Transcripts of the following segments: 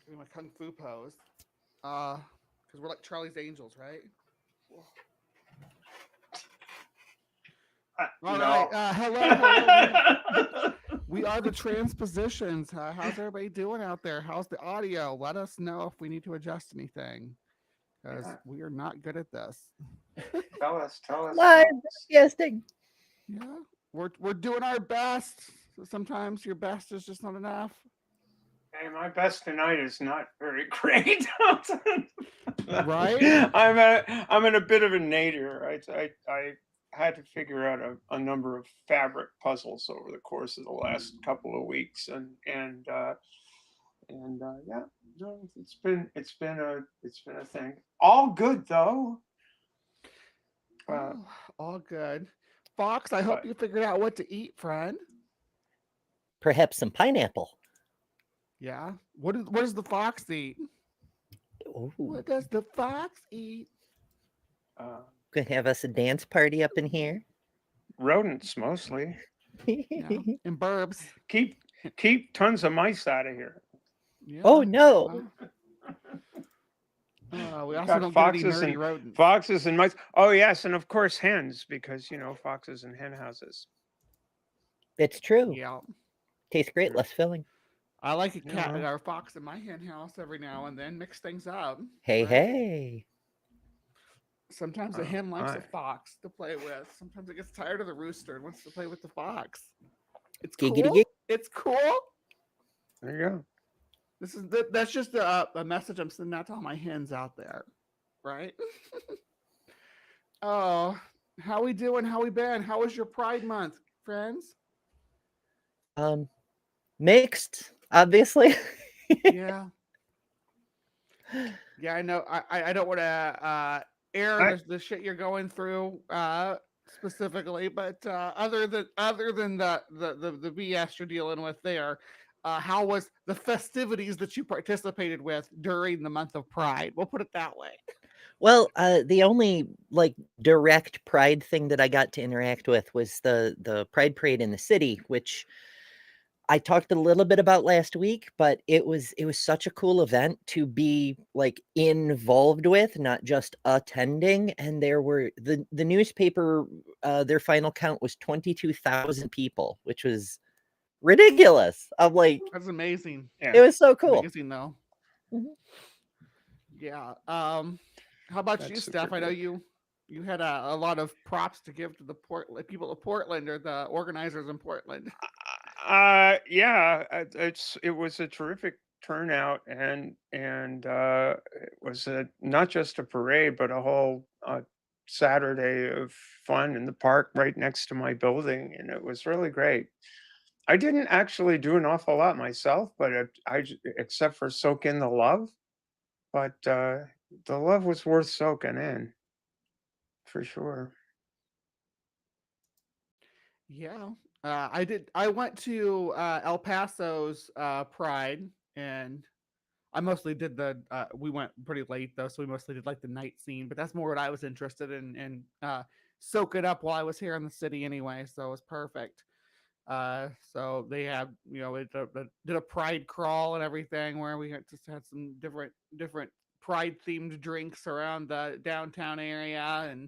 doing my kung fu pose. Because we're like Charlie's Angels, right? All No. right. Hello. We are the Transpositions. How's everybody doing out there? How's the audio? Let us know if we need to adjust anything, because we are not good at this. Tell us. Live broadcasting. Yeah, we're doing our best. Sometimes your best is just not enough. Hey, my best tonight is not very great. Right? I'm in a bit of a nadir. I had to figure out a number of fabric puzzles over the course of the last couple of weeks, and yeah, no, it's been a thing. All good though. All good. Fox, I hope you figured out what to eat, friend. Perhaps some pineapple. Yeah. What does the fox eat? Ooh. What does the fox eat? Gonna have us a dance party up in here. Rodents mostly. Yeah. And burbs. Keep tons of mice out of here. Yeah. Oh no. We also don't get any nerdy rodents. Foxes and mice. Oh yes, and of course hens, because foxes and hen houses. It's true. Yeah. Tastes great, less filling. I like a cat or a fox in my hen house every now and then. Mix things up. Hey, right? hey. Sometimes a hen likes a fox to play with. Sometimes it gets tired of the rooster and wants to play with the fox. It's cool. It's cool. There you go. That's just a message I'm sending out to all my hens out there, right? Oh, how we doing? How we been? How was your Pride Month, friends? Mixed, obviously. Yeah. Yeah, I know. I don't want to air the shit you're going through specifically, but other than the BS you're dealing with there, how was the festivities that you participated with during the month of Pride? We'll put it that way. Well, the only direct Pride thing that I got to interact with was the Pride Parade in the city, which I talked a little bit about last week, but it was such a cool event to be involved with, not just attending. And there were the newspaper, their final count was 22,000 people, which was ridiculous. I'm like, that's amazing. Yeah. It was so cool. Amazing though. Mm-hmm. Yeah. How about you, Steph? I know you had a lot of props to give to the people of Portland, or the organizers in Portland. Yeah, it was a terrific turnout, and it was not just a parade, but a whole Saturday of fun in the park right next to my building, and it was really great. I didn't actually do an awful lot myself, but I except for soak in the love, but the love was worth soaking in, for sure. Yeah. I did. I went to El Paso's Pride, and I mostly did we went pretty late though, so we mostly did the night scene. But that's more what I was interested in, and soak it up while I was here in the city anyway. So it was perfect. So they had did a Pride crawl and everything, where we just had some different Pride themed drinks around the downtown area, and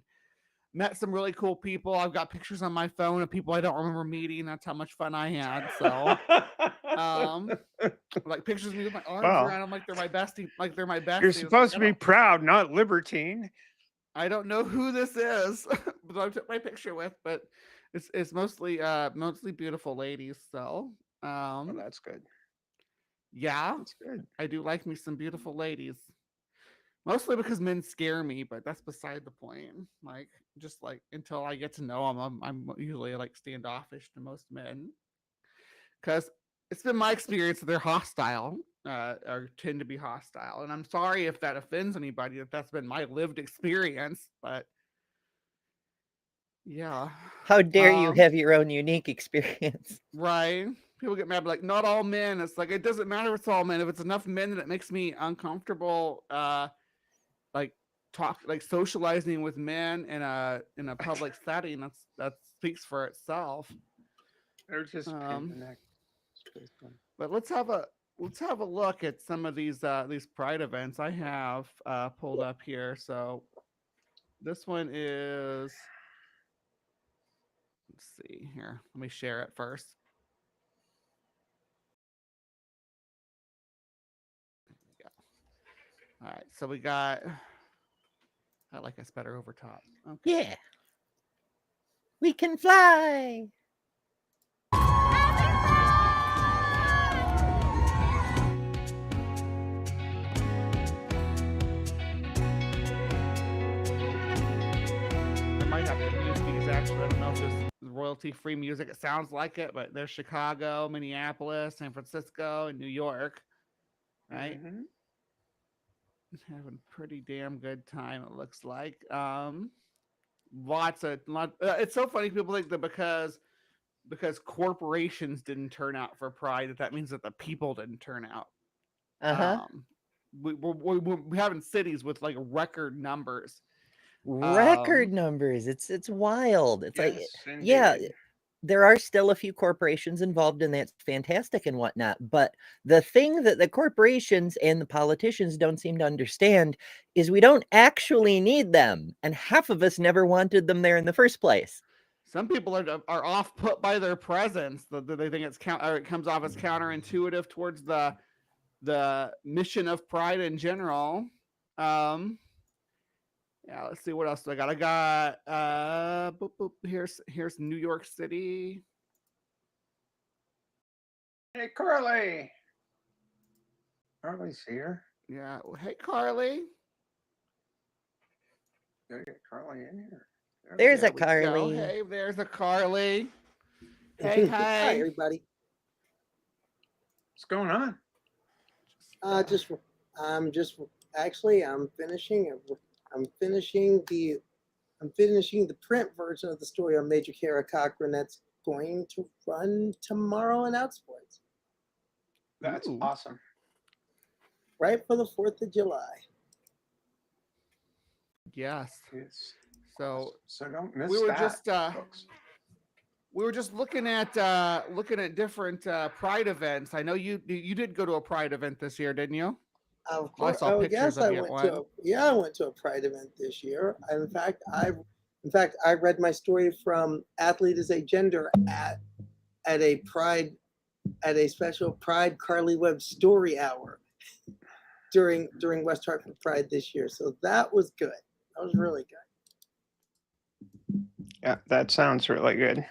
met some really cool people. I've got pictures on my phone of people I don't remember meeting. That's how much fun I had. So, pictures of me with my arms around them like they're my bestie. Like they're my bestie. You're supposed to be proud, not libertine. I don't know who this is, but I took my picture with. But it's mostly beautiful ladies. So, well, that's good. Yeah, that's good. I do like me some beautiful ladies. Mostly because men scare me, but that's beside the point. Just until I get to know them, I'm usually standoffish to most men. Because it's been my experience that they're hostile, or tend to be hostile. And I'm sorry if that offends anybody, that's been my lived experience. But yeah. How dare you have your own unique experience? Right. People get mad, but not all men. It's it doesn't matter if it's all men. If it's enough men that it makes me uncomfortable, socializing with men in a public setting, that speaks for itself. They're just but let's have a let's have a look at some of these Pride events I have pulled up here. So this one is, let's see here. Let me share it first. There we go. All right, so we got. I like us better over top. Okay. Yeah. We can fly. I might have to mute these actually. I don't know if this is royalty-free music. It sounds like it, but there's Chicago, Minneapolis, San Francisco, and New York. Right? Mhm. Having a pretty damn good time, it looks like. It's so funny. People think that because corporations didn't turn out for Pride, that means that the people didn't turn out. Uh-huh. We're having cities with like record numbers. Record numbers. It's wild. It's like, Yes, yeah, indeed. there are still a few corporations involved, and that's fantastic and whatnot. But the thing that the corporations and the politicians don't seem to understand is we don't actually need them. And half of us never wanted them there in the first place. Some people are off put by their presence. They think it comes off as counterintuitive towards the mission of Pride in general. Yeah, let's see what else do I got. I got here's New York City. Hey, Karleigh. Karleigh's here. Yeah. Hey, Karleigh. Gotta get Karleigh in here. There's a we go. Karleigh. Hey, there's a Karleigh. Hey, Hi, everybody. What's going on? I'm finishing the print version of the story on Major Kara Cochran that's going to run tomorrow in Outsports. That's Ooh. awesome. Right for the 4th of July. Yes. Yes. So don't miss we were that, just folks. we were just looking at different Pride events. I know you did go to a Pride event this year, didn't you? Of I course. saw pictures of I you at went one. I went to a Pride event this year. In fact, I read my story from Athlete is a Gender at a special Pride Karleigh-Webb story hour during West Hartford Pride this year. So that was good. That was really good. Yeah, that sounds really good.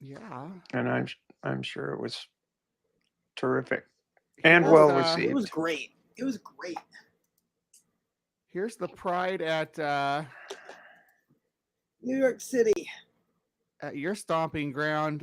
Yeah. And I'm sure it was terrific and Here's, well It received. was great. It was great. Here's the Pride at New York City. your stomping ground,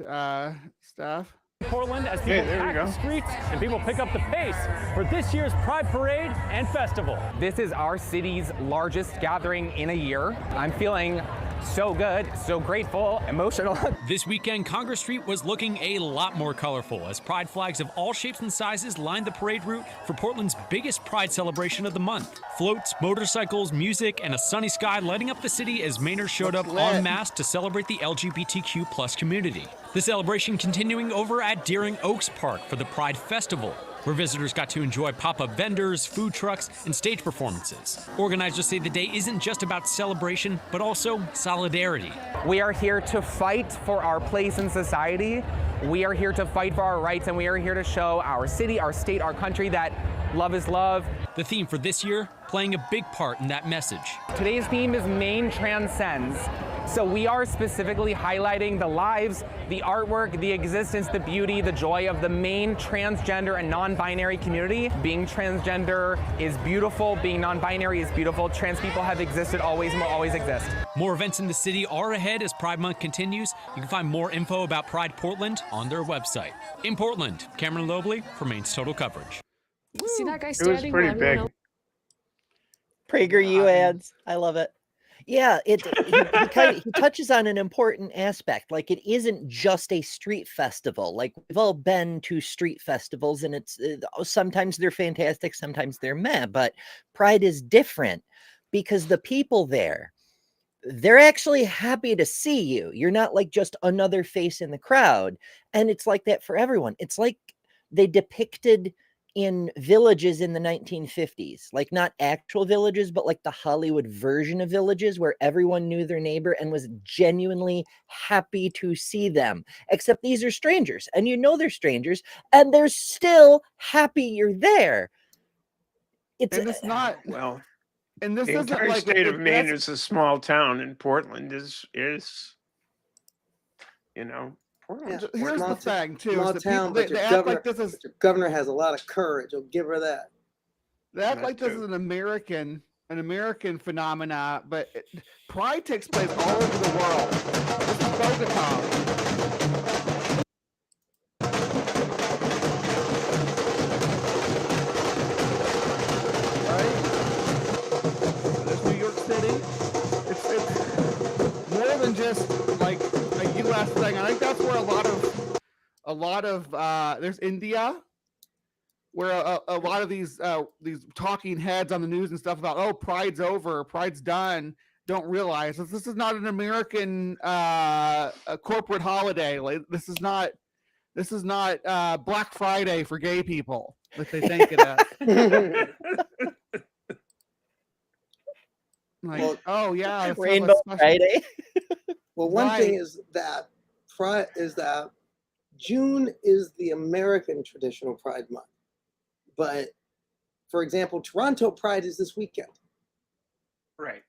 Steph. Portland as people there we pack the go. streets and people pick up the pace for this year's Pride Parade and Festival. This is our city's largest gathering in a year. I'm feeling so good, so grateful, emotional. This weekend, Congress Street was looking a lot more colorful as pride flags of all shapes and sizes lined the parade route for Portland's biggest pride celebration of the month. Floats, motorcycles, music, and a sunny sky lighting up the city as Mainers showed up en masse to celebrate the LGBTQ plus community. The celebration continuing over at Deering Oaks Park for the Pride Festival, where visitors got to enjoy pop-up vendors, food trucks, and stage performances. Organizers say the day isn't just about celebration, but also solidarity. We are here to fight for our place in society. We are here to fight for our rights, and we are here to show our city, our state, our country that love is love. The theme for this year, playing a big part in that message. Today's theme is Maine Transcends. So we are specifically highlighting the lives, the artwork, the existence, the beauty, the joy of the Maine transgender and non-binary community. Being transgender is beautiful. Being non-binary is beautiful. Trans people have existed always and will always exist. More events in the city are ahead as Pride Month continues. You can find more info about Pride Portland on their website. In Portland, Cameron Lobley for Maine's Total Coverage. See that guy It was standing? pretty while everyone big. else- PragerU ads. I love it. Yeah, he touches on an important aspect. Like, it isn't just a street festival. Like, we've all been to street festivals, and it's sometimes they're fantastic, sometimes they're meh. But Pride is different because the people there, they're actually happy to see you. You're not like just another face in the crowd. And it's like that for everyone. It's like they depicted in villages in the 1950s, like not actual villages, but like the Hollywood version of villages where everyone knew their neighbor and was genuinely happy to see them. Except these are strangers, and you know they're strangers, and they're still happy you're there. It's And it's not. Well, And this the isn't entire like state of Maine that's- is a small town, and Portland is you know, Portland's Here's Small the thing too: small is that town, people but they your act governor, like this is but your governor has a lot of courage. I'll give her that. they act That like this too. is an American phenomena, but Pride takes place all over the world. This is Bogota. There's New York City. It's more than just like a U.S. thing. I think that's where a lot of there's India, where a lot of these talking heads on the news and stuff about, oh, Pride's over, Pride's done, don't realize that this is not an American a corporate holiday. Like this is not Black Friday for gay people that they think it is. Like, Well, oh yeah, let's have a Rainbow special- Friday. Well, one thing Right. is that June is the American traditional Pride month. But for example, Toronto Pride is this weekend. right.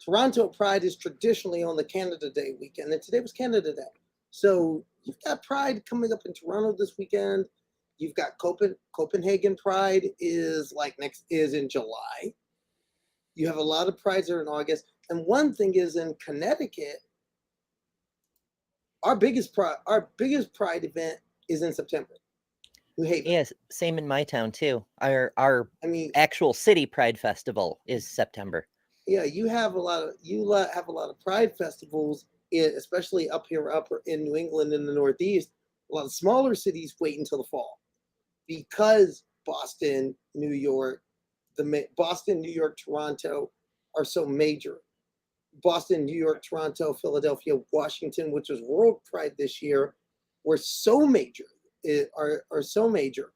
Toronto Pride is traditionally on the Canada Day weekend, and today was Canada Day. So you've got Pride coming up in Toronto this weekend. You've got Copenhagen Pride is in July. You have a lot of prides that are in August. And one thing is in Connecticut, our biggest pride event is in September. New Haven. Yes, same in my town too. Our I mean, actual city Pride Festival is September. yeah, you have a lot of pride festivals, especially up in New England in the Northeast. A lot of smaller cities wait until the fall because Boston, New York, Toronto are so major. Boston, New York, Toronto, Philadelphia, Washington, which was World Pride this year, were so major, are so major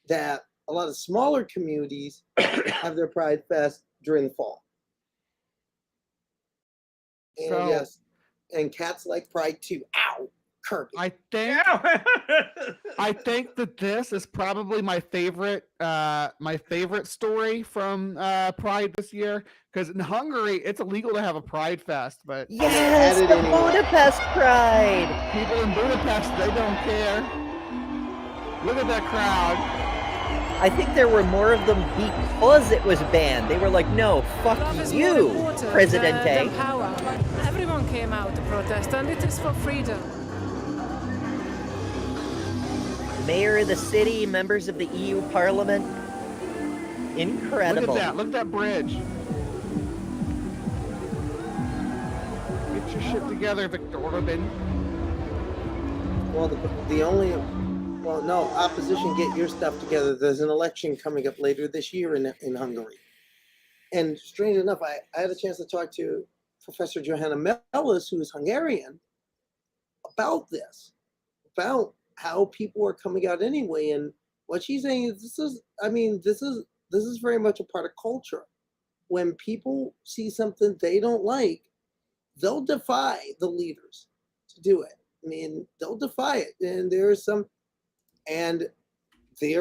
that a lot of smaller communities have their Pride Fest during the fall. And So- yes, and cats like Pride too. Ow, Kirby. I think I think that this is probably my favorite story from Pride this year, because in Hungary it's illegal to have a Pride Fest, but Yes, added the anyway. Budapest Pride. people in Budapest, they don't care. Look at that crowd. I think there were more of them because it was banned. They were like, no, fuck Love is more you, important Presidente. than power. Everyone came out to protest, and it is for freedom. Mayor of the city, members of the EU Parliament. Incredible. Look at that. Look at that bridge. Get your shit together, Viktor Orban. Well, no, opposition, get your stuff together. There's an election coming up later this year in Hungary. And strange enough, I had a chance to talk to Professor Johanna Mellis, who is Hungarian, about this, about how people are coming out anyway. And what she's saying is this is very much a part of culture. When people see something they don't like, they'll defy the leaders to do it. I mean, they'll defy it. And there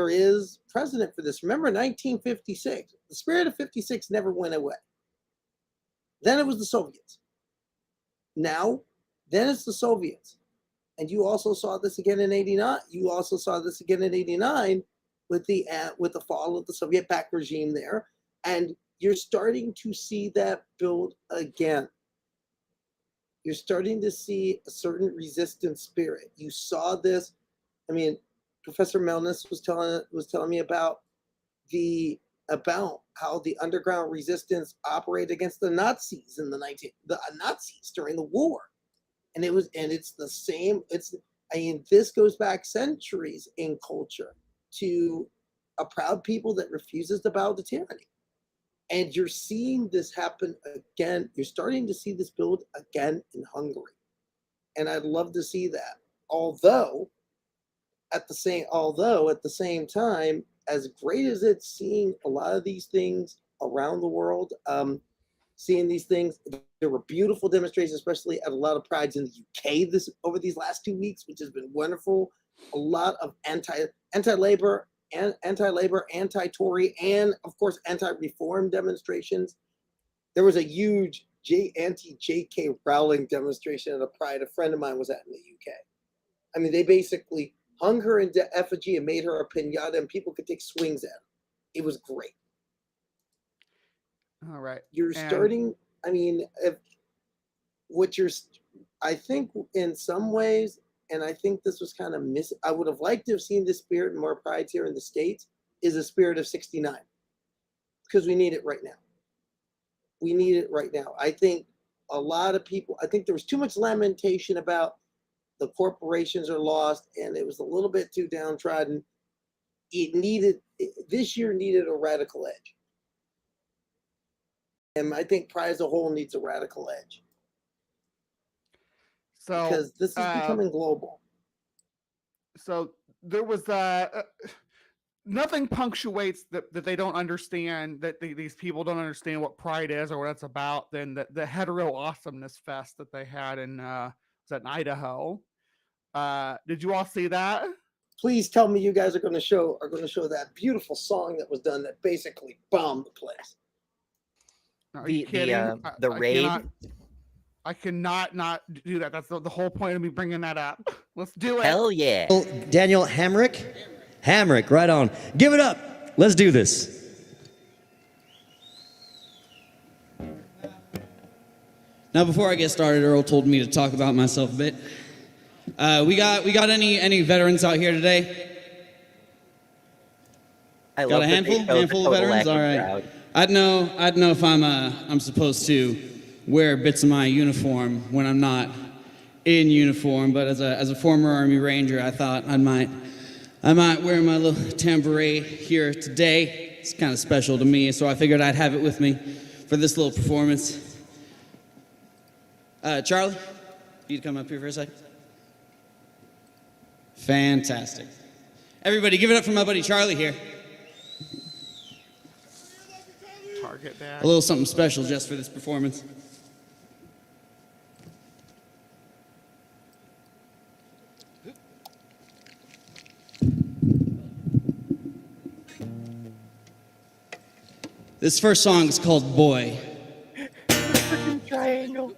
is precedent for this. Remember 1956, the spirit of 56 never went away. Then it was the Soviets. Then it's the Soviets. And you also saw this again in 89. You also saw this again in 89 with the fall of the Soviet-backed regime there. And you're starting to see that build again. You're starting to see a certain resistance spirit. You saw this. I mean, Professor Melnis was telling me about how the underground resistance operated against the Nazis in the Nazis during the war. And it's the same. This goes back centuries in culture to a proud people that refuses to bow to tyranny. And you're seeing this happen again. You're starting to see this build again in Hungary. And I'd love to see that. Although at the same time, as great as it's seeing a lot of these things around the world, seeing these things, there were beautiful demonstrations, especially at a lot of prides in the UK over these last 2 weeks, which has been wonderful. A lot of anti-labor, anti-Tory, and of course anti-reform demonstrations. There was a huge anti-J.K. Rowling demonstration at a pride a friend of mine was at in the UK. I mean, they basically hung her into effigy and made her a piñata, and people could take swings at her. It was great. All right. You're starting, I mean, I think in some ways, and I think this was kind of I would have liked to have seen this spirit in more prides here in the States, is a spirit of 69. Because we need it right now. We need it right now. I think a lot of people, I think there was too much lamentation about the corporations are lost, and it was a little bit too downtrodden. This year needed a radical edge. And I think Pride as a whole needs a radical edge. So because this is becoming global. So there was nothing punctuates that they don't understand, that these people don't understand what Pride is or what it's about, than the hetero awesomeness fest that they had in was that in Idaho. Did you all see that? Please tell me you guys are going to show that beautiful song that was done that basically bombed the place. Are you kidding? The raid. I cannot not do that. That's the whole point of me bringing that up. Let's do it. Hell yeah. Daniel Hamrick, right on. Give it up. Let's do this. Now, before I get started, Earl told me to talk about myself a bit. We got any veterans out here today? Got a handful of veterans. All right. I'd know if I'm supposed to wear bits of my uniform when I'm not in uniform, but as a former Army Ranger, I thought I might wear my little tambourine here today. It's kind of special to me, so I figured I'd have it with me for this little performance. Charlie, you'd come up here for a second. Fantastic. Everybody, give it up for my buddy Charlie here. Target that. A little something special just for this performance. This first song is called Boy. Triangle.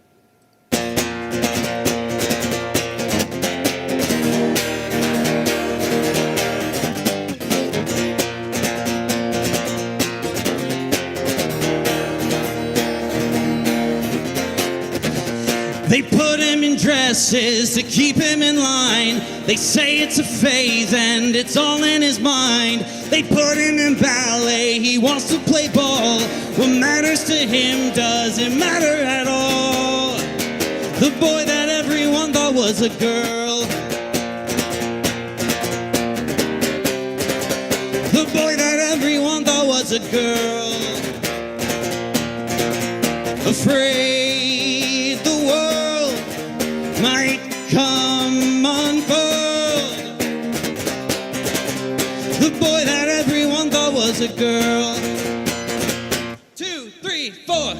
They put him in dresses to keep him in line. They say it's a phase and it's all in his mind. They put him in ballet, he wants to play ball. What matters to him doesn't matter at all. The boy that everyone thought was a girl. The boy that everyone thought was a girl. Afraid the world might come unfold. The boy that everyone thought was a girl. 2, 3, 4.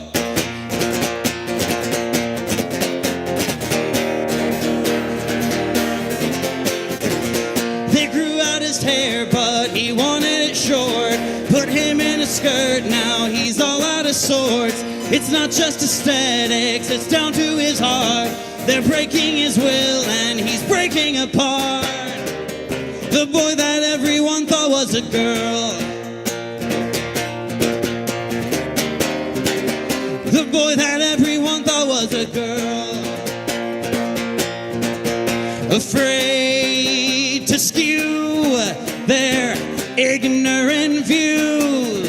They grew out his hair, but he wanted it short. Put him in a skirt, now he's all out of sorts. It's not just aesthetics, it's down to his heart. They're breaking his will and he's breaking apart. The boy that everyone thought was a girl. The boy that everyone thought was a girl. Afraid to skew their ignorant view.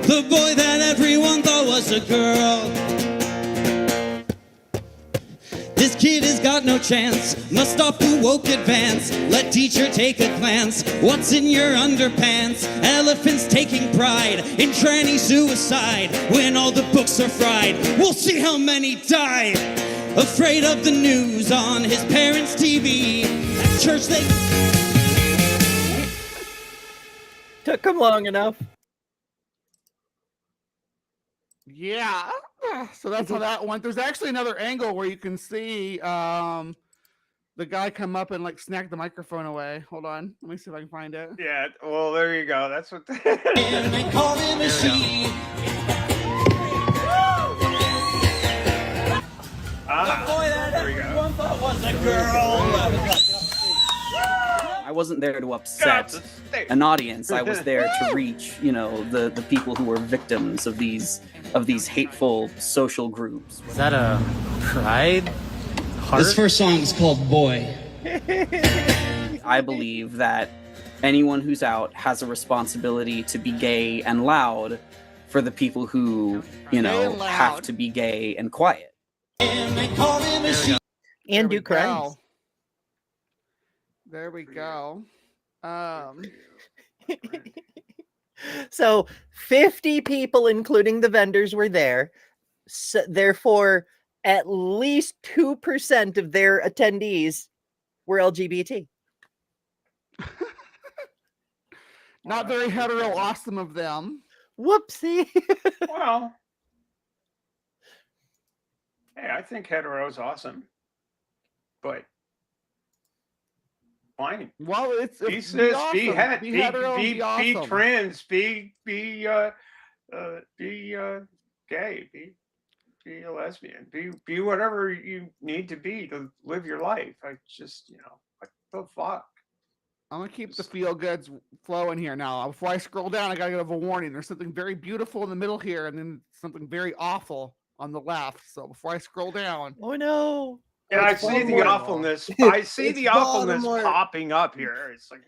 The boy that everyone thought was a girl. This kid has got no chance. Must stop the woke advance. Let teacher take a glance. What's in your underpants? Elephants taking pride in tranny suicide. When all the books are fried, we'll see how many die. Afraid of the news on his parents' TV. At church they Took him long enough. Yeah. So that's how that went. There's actually another angle where you can see the guy come up and like snack the microphone away. Hold on. Let me see if I can find it. Yeah, well, there you go. That's what. There we go. I wasn't there to upset an audience. I was there to reach, the people who were victims of these hateful social groups. Is that a pride heart? This first song is called Boy. I believe that anyone who's out has a responsibility to be gay and loud for the people who, have to be gay and quiet. And do crimes. There we go. So 50 people, including the vendors, were there. So, therefore, at least 2% of their attendees were LGBT. Not very hetero awesome of them. Whoopsie. Well, hey, I think hetero is awesome, but fine. Well, Be cis, awesome. be het, be hetero, be awesome. trans, be gay, be a lesbian, be whatever you need to be to live your life. I just, what the fuck. I'm gonna keep the feel goods flowing here now. Before I scroll down, I gotta give a warning. There's something very beautiful in the middle here, and then something very awful on the left. So before I scroll down, oh no. Yeah, I see the awfulness. I see the awfulness popping up here. It's like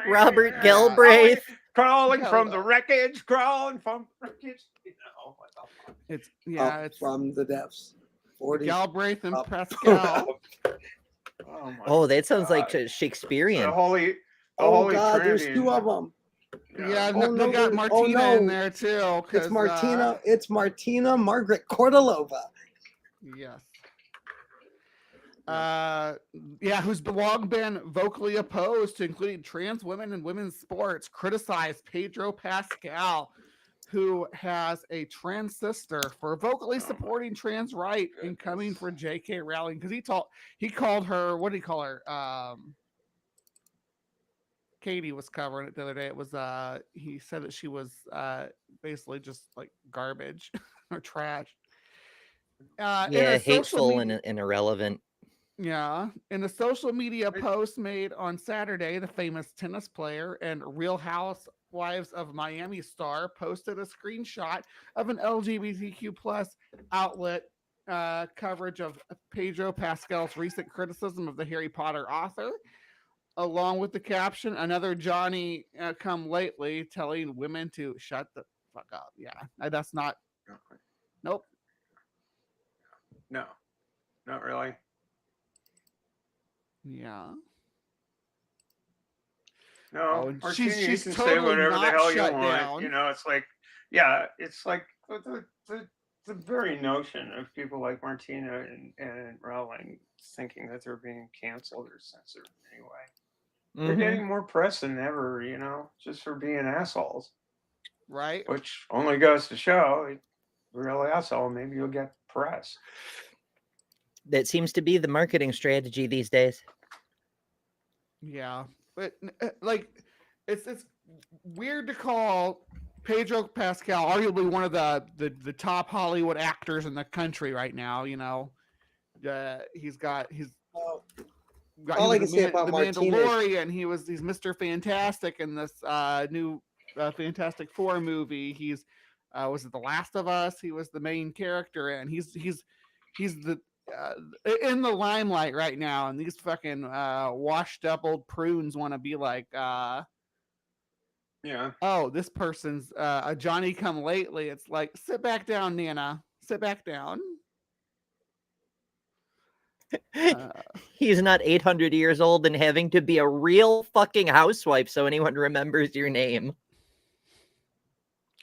Robert Galbraith crawling from the wreckage, crawling from the wreckage. What the fuck? It's Up from the depths. 40 Galbraith and Pascal. Oh, that sounds like Shakespearean. The holy God, Trinity. there's two of them. Yeah, they got Martina in there too. It's Martina. It's Martina Margaret Cordalova. Yes. Who's long been vocally opposed to including trans women in women's sports, criticized Pedro Pascal, who has a trans sister, for vocally supporting trans rights and coming for JK Rowling, because he called her, what did he call her? Katie was covering it the other day. It was he said that she was basically just like garbage or trash. Hateful and irrelevant. Yeah. In a social media post made on Saturday, the famous tennis player and Real Housewives of Miami star posted a screenshot of an LGBTQ plus outlet coverage of Pedro Pascal's recent criticism of the Harry Potter author, along with the caption, "Another Johnny come lately telling women to shut the fuck up." Yeah, that's not. Nope. No, not really. Yeah. No, Martina, you she's can totally say whatever the not hell you shut want. down. It's like, the very notion of people like Martina and Rowling thinking that they're being canceled or censored anyway. They're getting more press than ever, just for being assholes. Right. Which only goes to show, real asshole, maybe you'll get press. That seems to be the marketing strategy these days. Yeah, but like, it's weird to call Pedro Pascal arguably one of the top Hollywood actors in the country right now. He's all I can say about the Martina, Mandalorian. He's Mr. Fantastic in this new Fantastic Four movie. He's was it The Last of Us? He was the main character, and he's the in the limelight right now, and these fucking washed up old prunes want to be like, oh, this person's a Johnny come lately. It's like, sit back down, Nana, sit back down. He's not 800 years old and having to be a real fucking housewife so anyone remembers your name.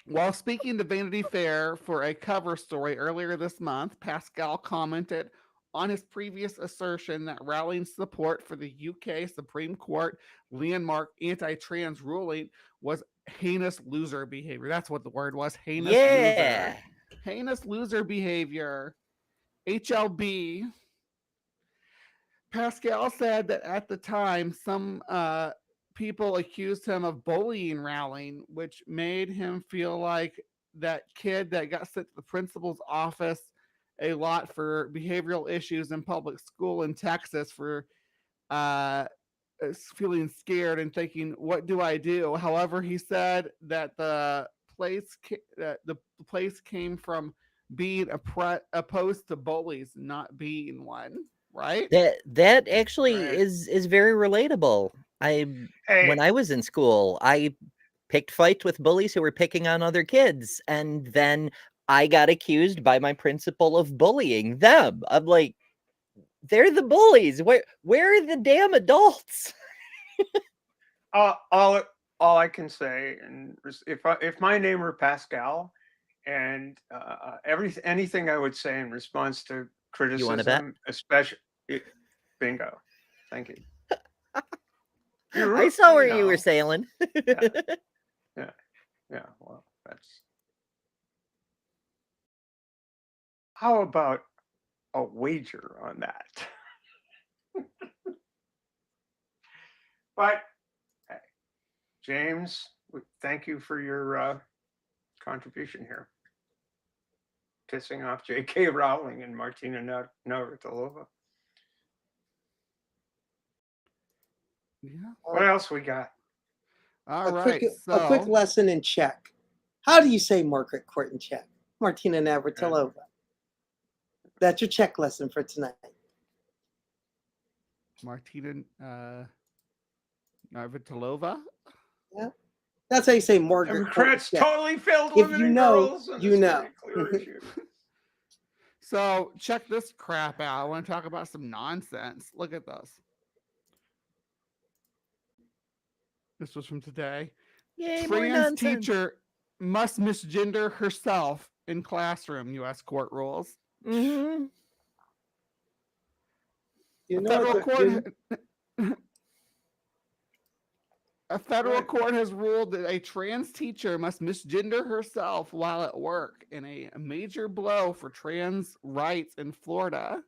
While speaking to Vanity Fair for a cover story earlier this month, Pascal commented on his previous assertion that Rowling's support for the UK Supreme Court landmark anti-trans ruling was heinous loser behavior. That's what the word was. Heinous Yeah. loser. Heinous loser behavior. HLB. Pascal said that at the time, some people accused him of bullying Rowling, which made him feel like that kid that got sent to the principal's office a lot for behavioral issues in public school in Texas for feeling scared and thinking, what do I do? However, he said that the place came from being opposed to bullies, not being one. Right? That actually Right. is very relatable. When Hey, I was in school, I picked fights with bullies who were picking on other kids, and then I got accused by my principal of bullying them. I'm like, they're the bullies. Where are the damn adults? all I can say, and if my name were Pascal, and anything I would say in response to You want to bet? criticism, especially, bingo, thank you. I saw where you were sailing. Yeah. Well, that's. How about a wager on that? But hey, James, thank you for your contribution here. Pissing off J.K. Rowling and Martina Navratilova. Yeah. What else we got? All right. A quick lesson in Czech. How do you say Margaret Court in Czech? Martina Navratilova. That's your Czech lesson for tonight. Martina Navratilova. Yeah. That's how you say Margaret. Democrats totally failed if women you and know, girls on you this know. very clear issue. So check this crap out. I want to talk about some nonsense. Look at this. This was from today. Yay, more Trans nonsense. teacher must misgender herself in classroom. U.S. court rules. Mm-hmm. You know Federal what court. A federal court has ruled that a trans teacher must misgender herself while at work in a major blow for trans rights in Florida.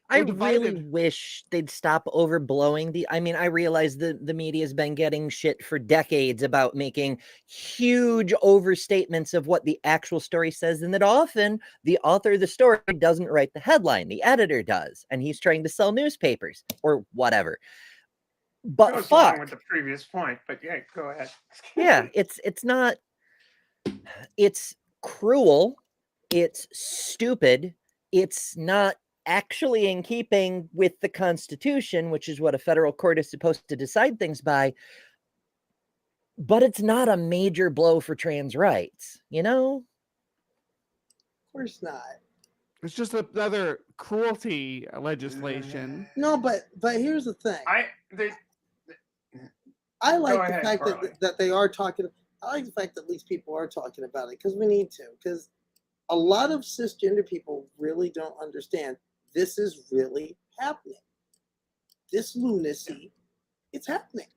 I really wish they'd stop overblowing I realize the media has been getting shit for decades about making huge overstatements of what the actual story says, and that often the author of the story doesn't write the headline, the editor does, and he's trying to sell newspapers or whatever. But goes fuck along with the previous point, but yeah, go ahead. Yeah, it's not. It's cruel. It's stupid. It's not actually in keeping with the Constitution, which is what a federal court is supposed to decide things by. But it's not a major blow for trans rights, you know? Of course not. It's just another cruelty legislation. No, but here's the thing. I like the fact that they are talking. I like the fact that at least people are talking about it because we need to. Because a lot of cisgender people really don't understand this is really happening. This lunacy, it's happening.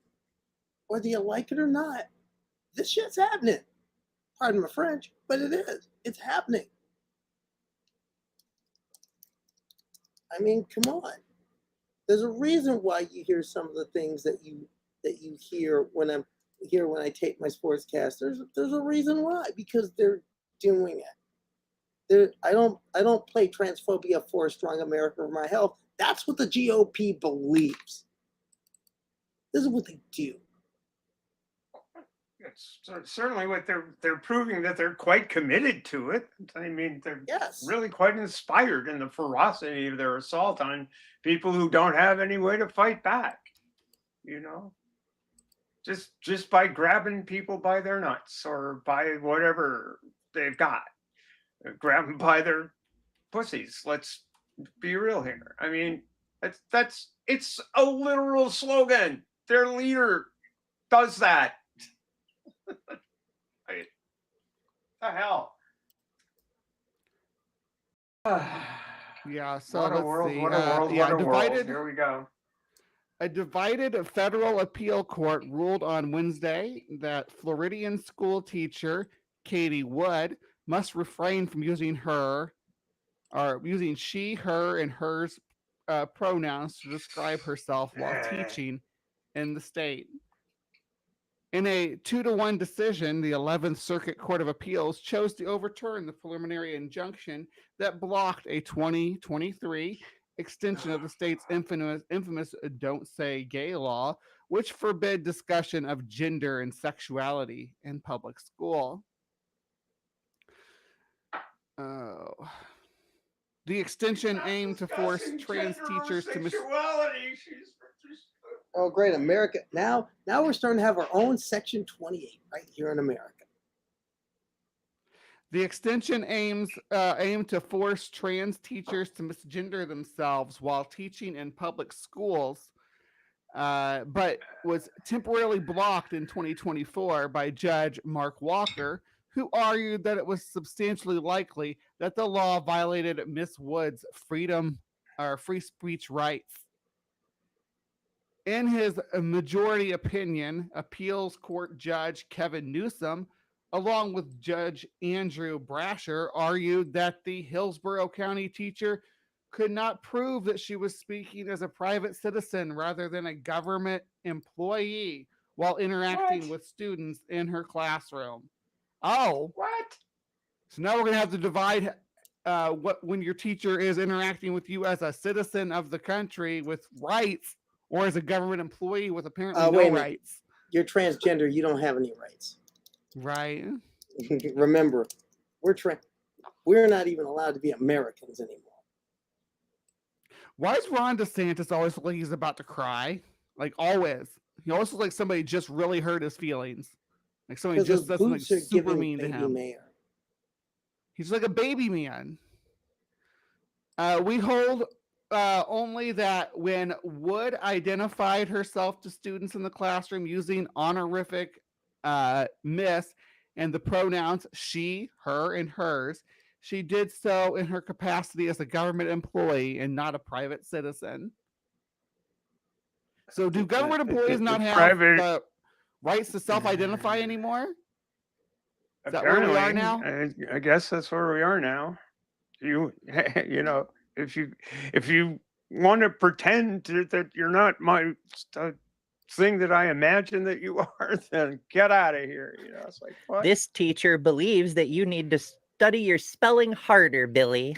Whether you like it or not, this shit's happening. Pardon my French, but it is. It's happening. I mean, come on. There's a reason why you hear some of the things that you hear when I tape my sportscast. There's a reason why, because they're doing it. I don't play transphobia for a strong America for my health. That's what the GOP believes. This is what they do. It's certainly what they're proving, that they're quite committed to it. I mean, they're really quite inspired in the ferocity of their assault on people who don't have any way to fight back. You know, just by grabbing people by their nuts or by whatever they've got, grab them by their pussies. Let's be real here. I mean, it's a literal slogan. Their leader does that. The hell? Yeah, so what a let's world, see. what a world, yeah, what a divided. world. Here we go. A divided federal appeal court ruled on Wednesday that Floridian school teacher Katie Wood must refrain from using she, her, and hers pronouns to describe herself while teaching in the state. In a 2-1 decision, the 11th Circuit Court of Appeals chose to overturn the preliminary injunction that blocked a 2023 extension of the state's infamous Don't Say Gay law, which forbid discussion of gender and sexuality in public school. The extension aimed to force trans teachers to Oh, great. America. Now we're starting to have our own Section 28 right here in America. The extension aimed to force trans teachers to misgender themselves while teaching in public schools, but was temporarily blocked in 2024 by Judge Mark Walker, who argued that it was substantially likely that the law violated Miss Wood's free speech rights. In his majority opinion, appeals court judge Kevin Newsom, along with Judge Andrew Brasher, argued that the Hillsborough County teacher could not prove that she was speaking as a private citizen rather than a government employee while interacting with students in her classroom. Oh, what? So now we're going to have to divide when your teacher is interacting with you as a citizen of the country with rights or as a government employee with apparently no rights. You're transgender. You don't have any rights. Right. Remember, we're not even allowed to be Americans anymore. Why is Ron DeSantis always look like he's about to cry? Like always. He always looks like somebody just really hurt his feelings. Like somebody just does something super mean to him. Mayor. He's like a baby man. We hold only that when Wood identified herself to students in the classroom using honorific miss and the pronouns she, her, and hers, she did so in her capacity as a government employee and not a private citizen. So do government employees not have the rights to self-identify anymore? Is that where we are now? I guess that's where we are now. You know, if you want to pretend that you're not my thing that I imagine that you are, then get out of here. You know, it's like, what? This teacher believes that you need to study your spelling harder, Billy.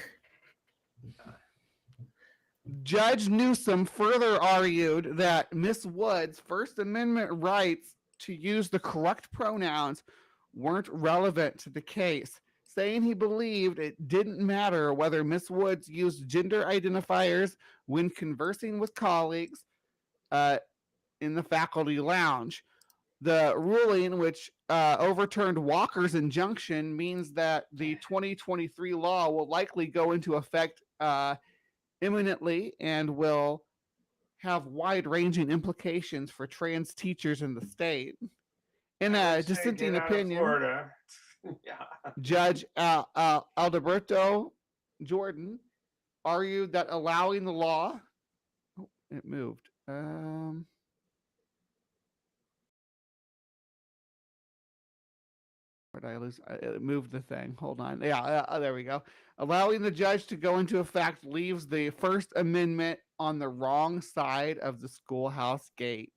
Judge Newsom further argued that Miss Wood's First Amendment rights to use the correct pronouns weren't relevant to the case, saying he believed it didn't matter whether Miss Woods used gender identifiers when conversing with colleagues in the faculty lounge. The ruling, which overturned Walker's injunction, means that the 2023 law will likely go into effect imminently and will have wide-ranging implications for trans teachers in the state. In a dissenting opinion, Judge Alberto Jordan argued that allowing the law, it moved. Where did I lose? It moved the thing. Hold on. Yeah, there we go. Allowing the judge to go into effect leaves the First Amendment on the wrong side of the schoolhouse gate.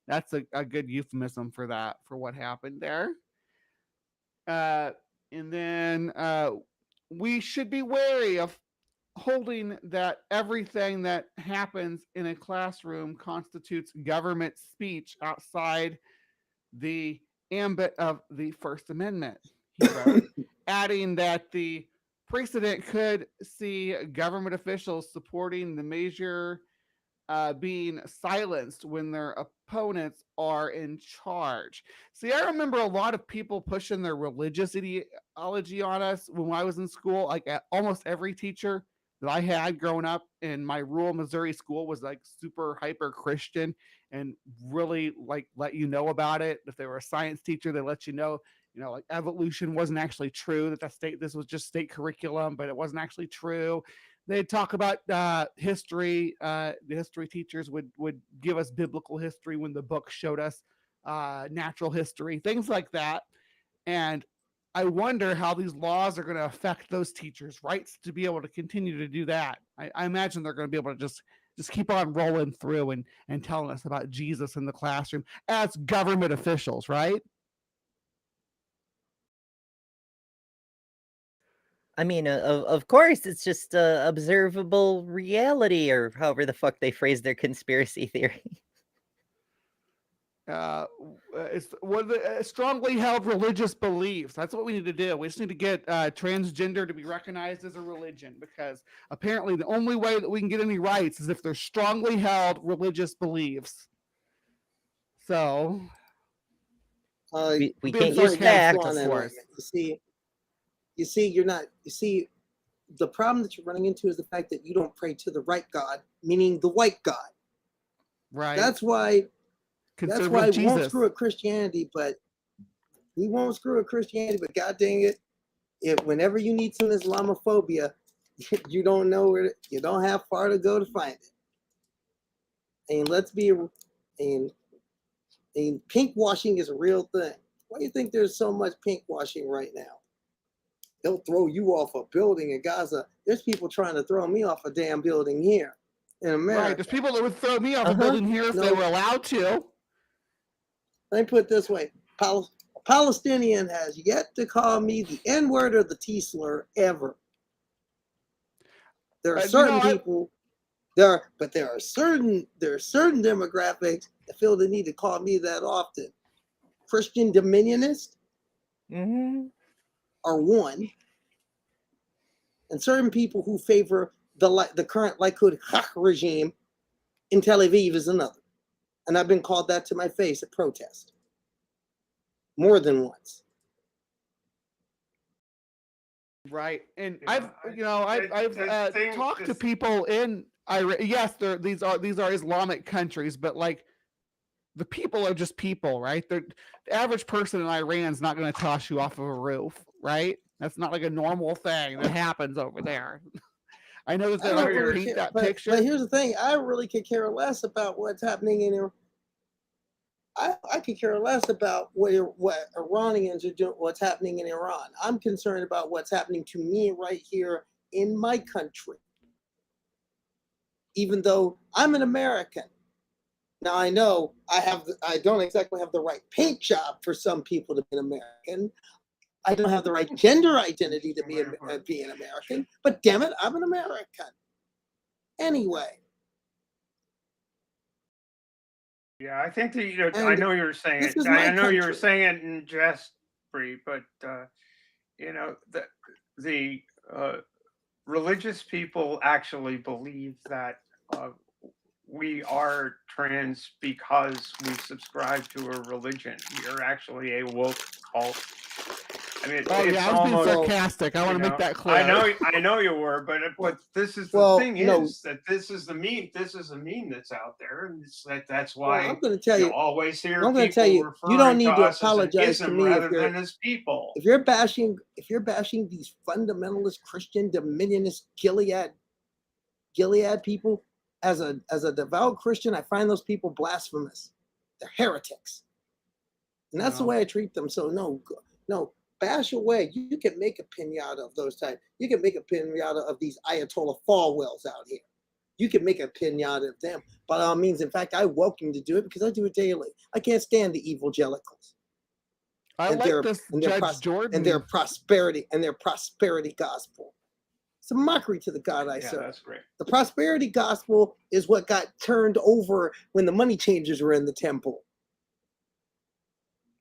That's a good euphemism for that, for what happened there. And then we should be wary of holding that everything that happens in a classroom constitutes government speech outside the ambit of the First Amendment, he wrote, adding that the precedent could see government officials supporting the measure being silenced when their opponents are in charge. See, I remember a lot of people pushing their religious ideology on us when I was in school. Like almost every teacher that I had growing up in my rural Missouri school was like super hyper Christian and really like let you know about it. If they were a science teacher, they let you know like evolution wasn't actually true, that this was just state curriculum, but it wasn't actually true. They'd talk about history. The history teachers would give us biblical history when the book showed us natural history, things like that. And I wonder how these laws are going to affect those teachers' rights to be able to continue to do that. I imagine they're going to be able to just keep on rolling through and telling us about Jesus in the classroom as government officials, right? I mean, of course, it's just observable reality, or however the fuck they phrase their conspiracy theory. It's one of the strongly held religious beliefs. That's what we need to do. We just need to get transgender to be recognized as a religion, because apparently the only way that we can get any rights is if they're strongly held religious beliefs. So we can't use facts, of course. You see, the problem that you're running into is the fact that you don't pray to the right God, meaning the white God. Right. That's why we won't screw up Christianity, but God dang it, whenever you need some Islamophobia, you don't know you don't have far to go to find it. And pink washing is a real thing. Why do you think there's so much pink washing right now? They'll throw you off a building in Gaza. There's people trying to throw me off a damn building here in America. Right, there's people that would throw me off a building here if they were allowed to. Let me put it this way. A Palestinian has yet to call me the N-word or the T-slur ever. There are certain people, there are certain demographics that feel the need to call me that often. Christian dominionist are one, and certain people who favor the current Likud regime in Tel Aviv is another. And I've been called that to my face at protest more than once. Right, and I've talked to people in Iran. Yes, these are Islamic countries, but like the people are just people, right? The average person in Iran is not going to toss you off of a roof, right? That's not like a normal thing that happens over there. I know that they like to paint that picture. But here's the thing: I really could care less about what's happening in Iran. I could care less about what Iranians are doing, what's happening in Iran. I'm concerned about what's happening to me right here in my country. Even though I'm an American. Now I know I don't exactly have the right paint job for some people to be an American. I don't have the right gender identity to be an American, but damn it, I'm an American. Anyway. Yeah, I think that I know you were saying it. I know you were saying it in jest, Bre, but the religious people actually believe that we are trans because we subscribe to a religion. We are actually a woke cult. I mean, I was being sarcastic. I want to make that clear. I know you were, but this is the thing is that this is the meme. This is the meme that's out there, and that's why I'm going to tell you. Always hear. I'm going to tell you. You don't need to apologize to me rather than as people. If you're bashing these fundamentalist Christian dominionist Gilead people, as a devout Christian, I find those people blasphemous. They're heretics, and that's the way I treat them. So no. Bash away. You can make a pinata of those types. You can make a pinata of these Ayatollah Falwells out here. You can make a pinata of them. By all means, in fact, I welcome to do it because I do it daily. I can't stand the evangelicals. Judge Jordan and their prosperity gospel. It's a mockery to the God I serve. That's great. The prosperity gospel is what got turned over when the money changers were in the temple.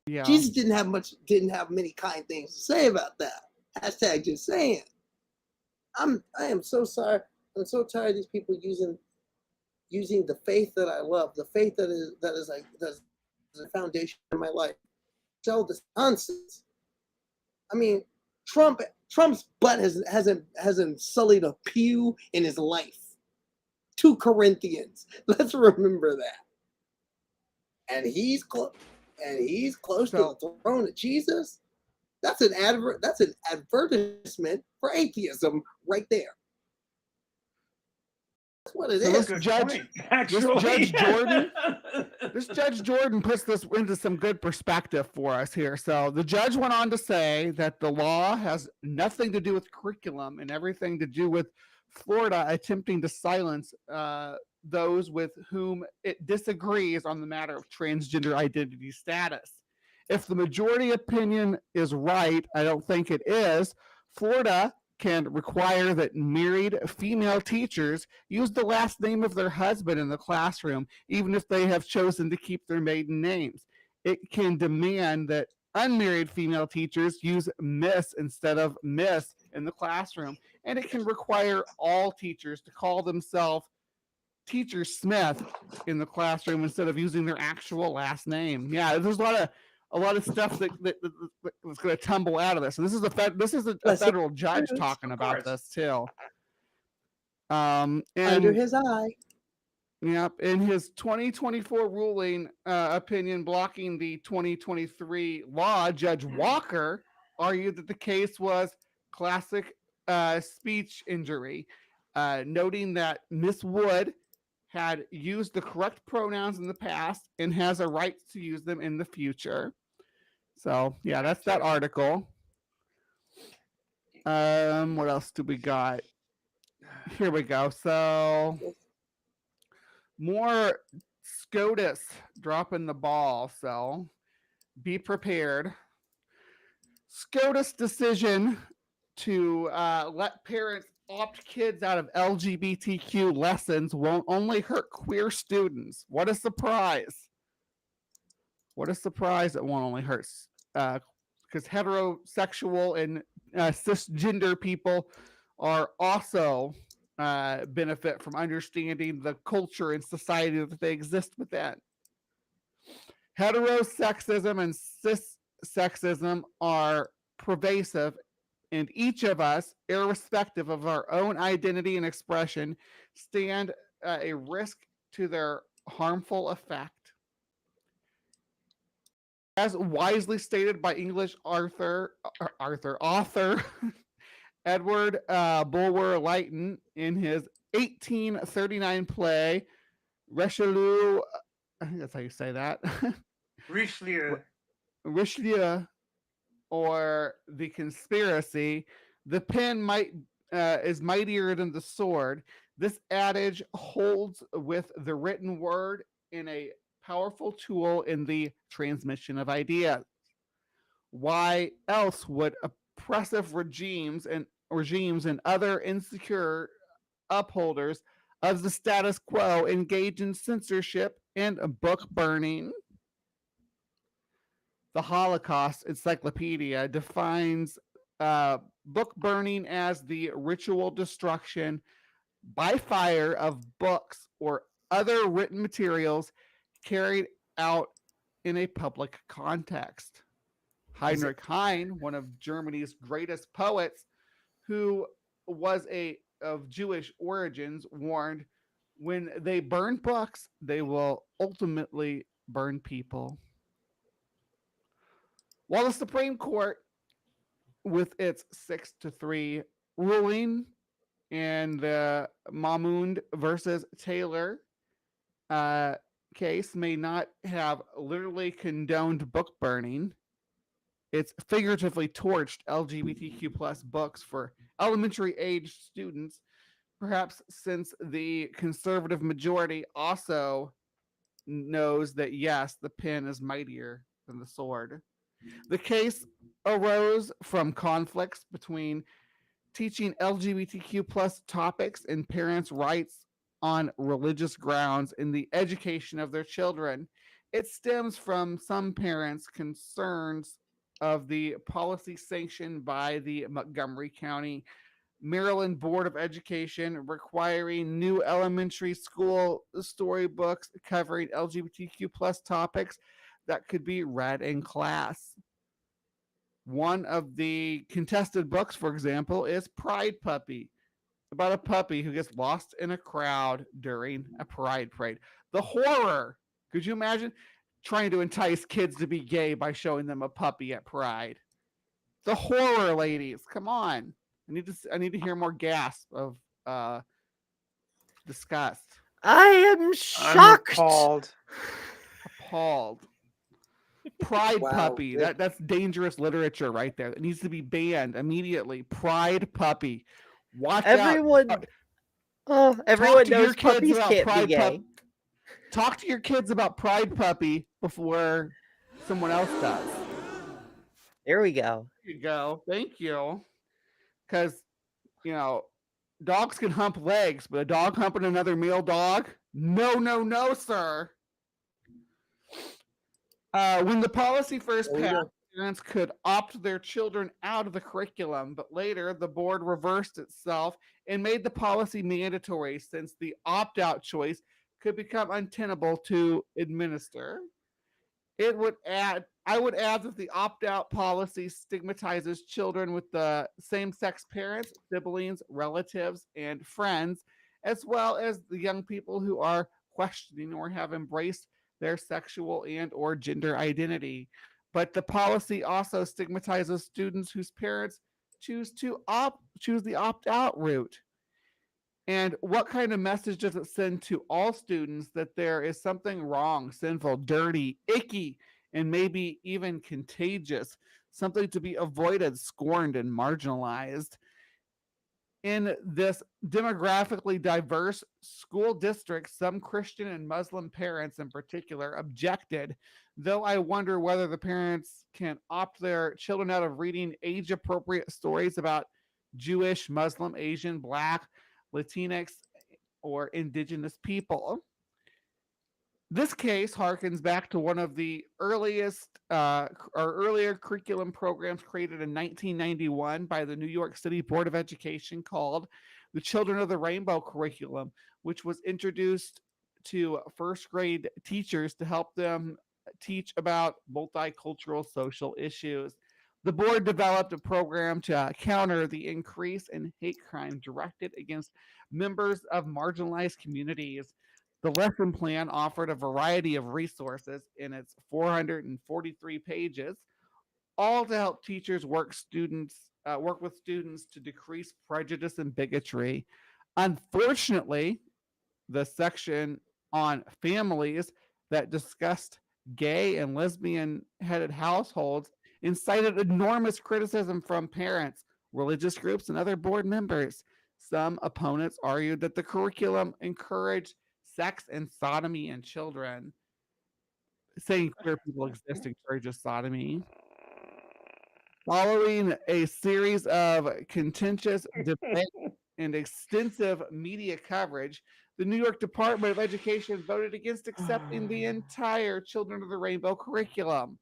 Yeah. Jesus didn't have many kind things to say about that. Hashtag just saying. I am so sorry. I'm so tired of these people using the faith that I love, the faith that is the foundation of my life. Sell this nonsense. I mean, Trump's butt hasn't sullied a pew in his life. 2 Corinthians. Let's remember that. And he's close to the throne of Jesus. That's an advertisement for atheism right there. That's what it is. Good Judge, point, actually. This Judge Jordan puts this into some good perspective for us here. So the judge went on to say that the law has nothing to do with curriculum and everything to do with Florida attempting to silence those with whom it disagrees on the matter of transgender identity status. If the majority opinion is right, I don't think it is, Florida can require that married female teachers use the last name of their husband in the classroom, even if they have chosen to keep their maiden names. It can demand that unmarried female teachers use Miss instead of Miss in the classroom, and it can require all teachers to call themselves Teacher Smith in the classroom instead of using their actual last name. Yeah, there's a lot of stuff that's going to tumble out of this. And this is a federal judge talking about this too. And under his eye. Yep. In his 2024 ruling opinion blocking the 2023 law, Judge Walker argued that the case was classic speech injury, noting that Miss Wood had used the correct pronouns in the past and has a right to use them in the future. So yeah, that's that article. What else do we got? Here we go. So more SCOTUS dropping the ball. So be prepared. SCOTUS decision to let parents opt kids out of LGBTQ lessons won't only hurt queer students. What a surprise. What a surprise it won't only hurt because heterosexual and cisgender people are also benefit from understanding the culture and society that they exist within. Heterosexism and cissexism are pervasive, and each of us, irrespective of our own identity and expression, stand a risk to their harmful effect. As wisely stated by English author Edward Bulwer-Lytton in his 1839 play, Richelieu, I think that's how you say that. Richelieu, or The Conspiracy, the pen is mightier than the sword. This adage holds with the written word in a powerful tool in the transmission of ideas. Why else would oppressive regimes and other insecure upholders of the status quo engage in censorship and book burning? The Holocaust Encyclopedia defines book burning as the ritual destruction by fire of books or other written materials carried out in a public context. Heinrich Heine, one of Germany's greatest poets, who was of Jewish origins, warned, when they burn books, they will ultimately burn people. While the Supreme Court, with its 6-3 ruling in the Mahmoud versus Taylor case, may not have literally condoned book burning, it's figuratively torched LGBTQ plus books for elementary age students, perhaps since the conservative majority also knows that, yes, the pen is mightier than the sword. The case arose from conflicts between teaching LGBTQ plus topics and parents' rights on religious grounds in the education of their children. It stems from some parents' concerns of the policy sanctioned by the Montgomery County, Maryland Board of Education, requiring new elementary school storybooks covering LGBTQ plus topics that could be read in class. One of the contested books, for example, is Pride Puppy, about a puppy who gets lost in a crowd during a pride parade. The horror! Could you imagine trying to entice kids to be gay by showing them a puppy at Pride? The horror ladies. Come on. I need to hear more gasp of disgust. I am I'm shocked. Appalled. Pride Wow. puppy. That's dangerous literature right there. It needs to be banned immediately. Pride puppy. Watch Everyone. out. Everyone knows puppies can't be gay. Talk to your kids about Pride puppy before someone else does. There we go. There you go. Thank you. Because, dogs can hump legs, but a dog humping another male dog? No, sir. When the policy first passed, parents could opt their children out of the curriculum, but later the board reversed itself and made the policy mandatory since the opt-out choice could become untenable to administer. I would add that the opt-out policy stigmatizes children with the same-sex parents, siblings, relatives, and friends, as well as the young people who are questioning or have embraced their sexual and or gender identity. But the policy also stigmatizes students whose parents choose the opt-out route. And what kind of message does it send to all students that there is something wrong, sinful, dirty, icky, and maybe even contagious, something to be avoided, scorned, and marginalized? In this demographically diverse school district, some Christian and Muslim parents in particular objected, though I wonder whether the parents can opt their children out of reading age-appropriate stories about Jewish, Muslim, Asian, Black, Latinx, or indigenous people. This case harkens back to one of the earlier curriculum programs created in 1991 by the New York City Board of Education called the Children of the Rainbow curriculum, which was introduced to first grade teachers to help them teach about multicultural social issues. The board developed a program to counter the increase in hate crime directed against members of marginalized communities. The lesson plan offered a variety of resources in its 443 pages, all to help teachers work with students to decrease prejudice and bigotry. Unfortunately, the section on families that discussed gay and lesbian-headed households incited enormous criticism from parents, religious groups, and other board members. Some opponents argued that the curriculum encouraged sex and sodomy in children, saying queer people exist encourages sodomy. Following a series of contentious debates and extensive media coverage, the New York Department of Education voted against accepting the entire Children of the Rainbow curriculum.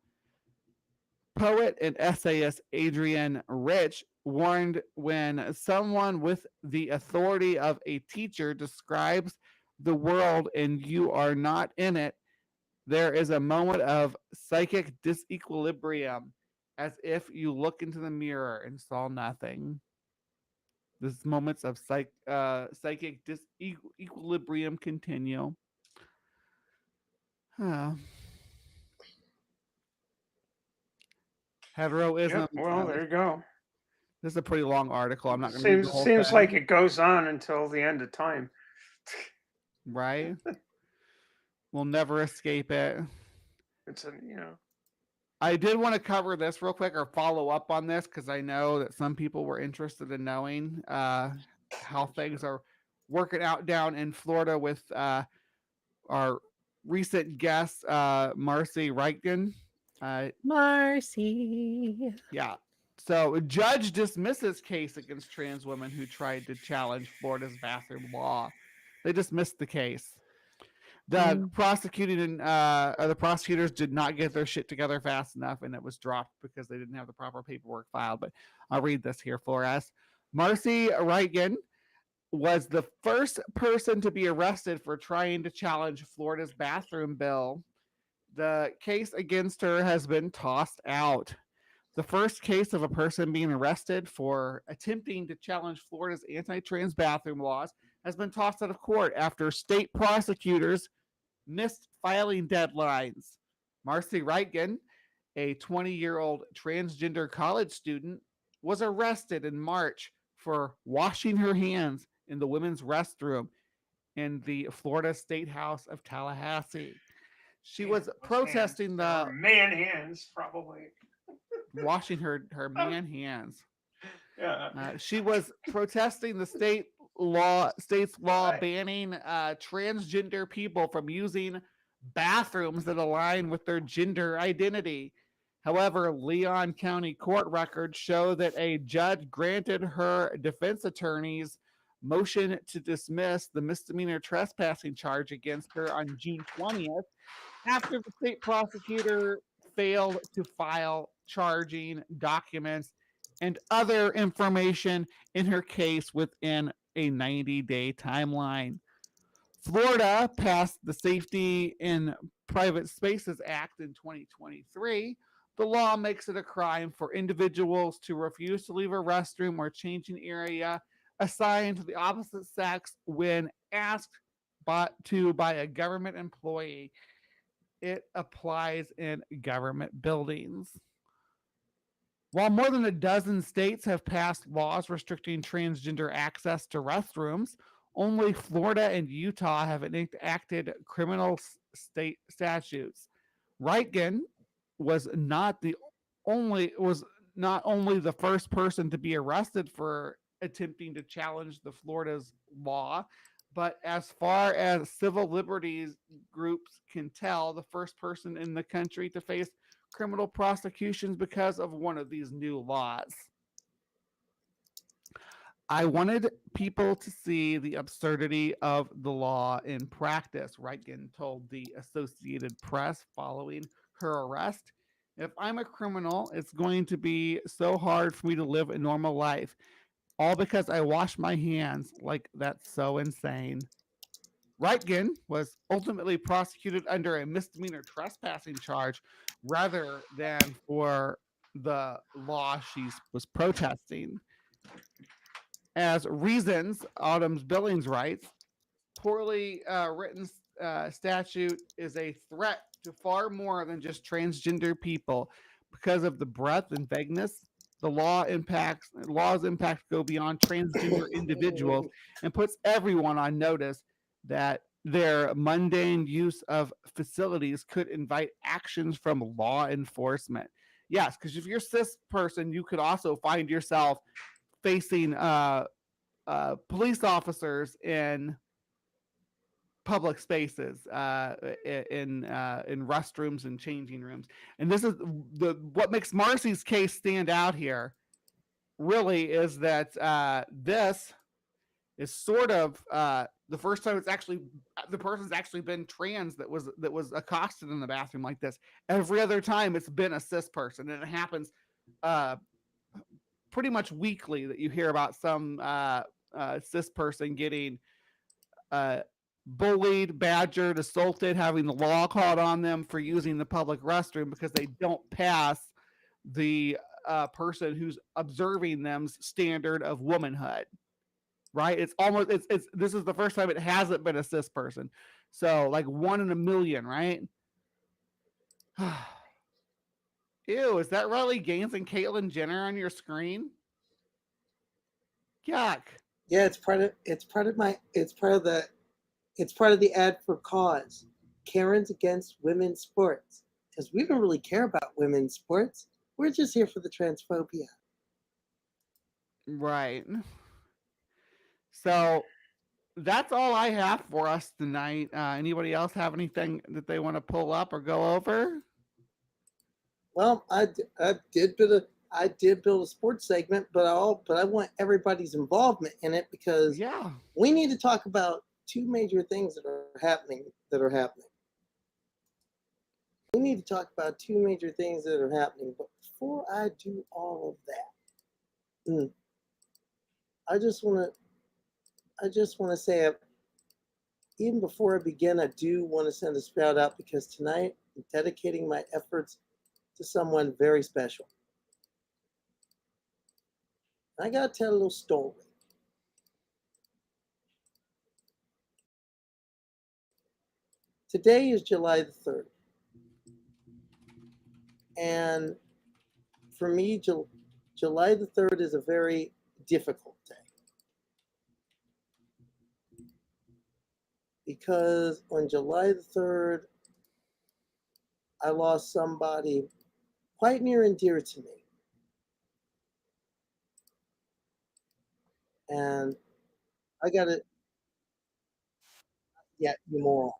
Poet and essayist Adrienne Rich warned, when someone with the authority of a teacher describes the world and you are not in it, there is a moment of psychic disequilibrium, as if you look into the mirror and saw nothing. These moments of psychic disequilibrium continue. Heteroism. Yep, well, there you go. This is a pretty long article. I'm not going to read the whole Seems thing. like it goes on until the end of time. Right? We'll never escape it. It's I did want to cover this real quick or follow up on this because I know that some people were interested in knowing how things are working out down in Florida with our recent guest, Marcy Reichen. Marcy. Yeah. So a judge dismisses case against trans women who tried to challenge Florida's bathroom law. They dismissed the case. The the prosecutors did not get their shit together fast enough, and it was dropped because they didn't have the proper paperwork filed. But I'll read this here for us. Marcy Reichen was the first person to be arrested for trying to challenge Florida's bathroom bill. The case against her has been tossed out. The first case of a person being arrested for attempting to challenge Florida's anti-trans bathroom laws has been tossed out of court after state prosecutors missed filing deadlines. Marcy Reichen a 20-year-old transgender college student, was arrested in March for washing her hands in the women's restroom in the Florida State House of Tallahassee. She was protesting the man hands, probably washing her man hands. Yeah. She was protesting the state's law banning transgender people from using bathrooms that align with their gender identity. However, Leon County court records show that a judge granted her defense attorney's motion to dismiss the misdemeanor trespassing charge against her on June 20th after the state prosecutor failed to file charging documents and other information in her case within a 90-day timeline. Florida passed the Safety in Private Spaces Act in 2023. The law makes it a crime for individuals to refuse to leave a restroom or changing area assigned to the opposite sex when asked by a government employee. It applies in government buildings. While more than a dozen states have passed laws restricting transgender access to restrooms, only Florida and Utah have enacted criminal state statutes. Reitgen was not only the first person to be arrested for attempting to challenge the Florida's law, but as far as civil liberties groups can tell, the first person in the country to face criminal prosecutions because of one of these new laws. I wanted people to see the absurdity of the law in practice, Reitgen told the Associated Press following her arrest. If I'm a criminal, it's going to be so hard for me to live a normal life, all because I wash my hands. Like, that's so insane. Reitgen was ultimately prosecuted under a misdemeanor trespassing charge rather than for the law she was protesting. As reasons, Autumn's Billings writes, poorly written statute is a threat to far more than just transgender people because of the breadth and vagueness. The law's impact go beyond transgender individuals and puts everyone on notice that their mundane use of facilities could invite actions from law enforcement. Yes, because if you're a cis person, you could also find yourself facing police officers in public spaces, in restrooms and changing rooms. And this is what makes Marcy's case stand out here. Really, is that this is sort of the first time it's actually the person's actually been trans that was accosted in the bathroom like this. Every other time it's been a cis person, and it happens pretty much weekly that you hear about some cis person getting bullied, badgered, assaulted, having the law called on them for using the public restroom because they don't pass the person who's observing them's standard of womanhood. Right? It's this is the first time it hasn't been a cis person. So like 1 in a million, right? Ew, is that Riley Gaines and Caitlyn Jenner on your screen? Yuck. Yeah, it's part of the ad for cause. Karen's against women's sports. Because we don't really care about women's sports. We're just here for the transphobia. Right. So that's all I have for us tonight. Anybody else have anything that they want to pull up or go over? Well, I did build a sports segment, but I want everybody's involvement in it because we need to talk about two major things that are happening. We need to talk about two major things that are happening. But before I do all of that, I just want to say, even before I begin, I do want to send a shout out because tonight I'm dedicating my efforts to someone very special. I got to tell a little story. Today is July the 3rd. And for me, July the 3rd is a very difficult day. Because on July the 3rd, I lost somebody quite near and dear to me. And I got it yet more.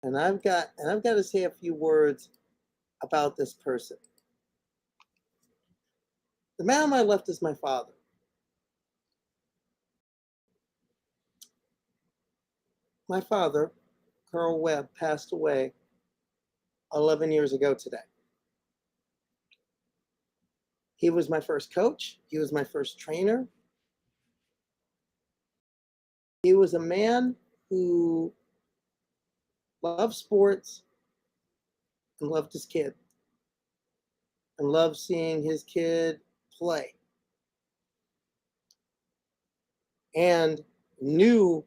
And I've got to say a few words about this person. The man on my left is my father. My father, Karleigh Webb, passed away 11 years ago today. He was my first coach. He was my first trainer. He was a man who loved sports and loved his kid and loved seeing his kid play and knew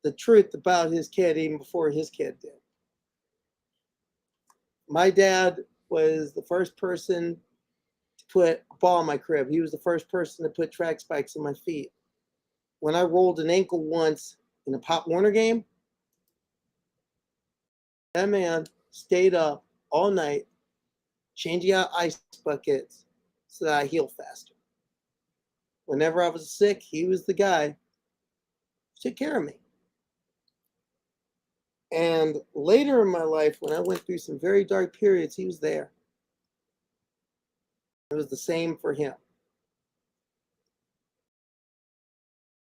the truth about his kid even before his kid did. My dad was the first person to put a ball in my crib. He was the first person to put track spikes in my feet. When I rolled an ankle once in a Pop Warner game, that man stayed up all night changing out ice buckets so that I heal faster. Whenever I was sick, he was the guy who took care of me. And later in my life, when I went through some very dark periods, he was there. It was the same for him.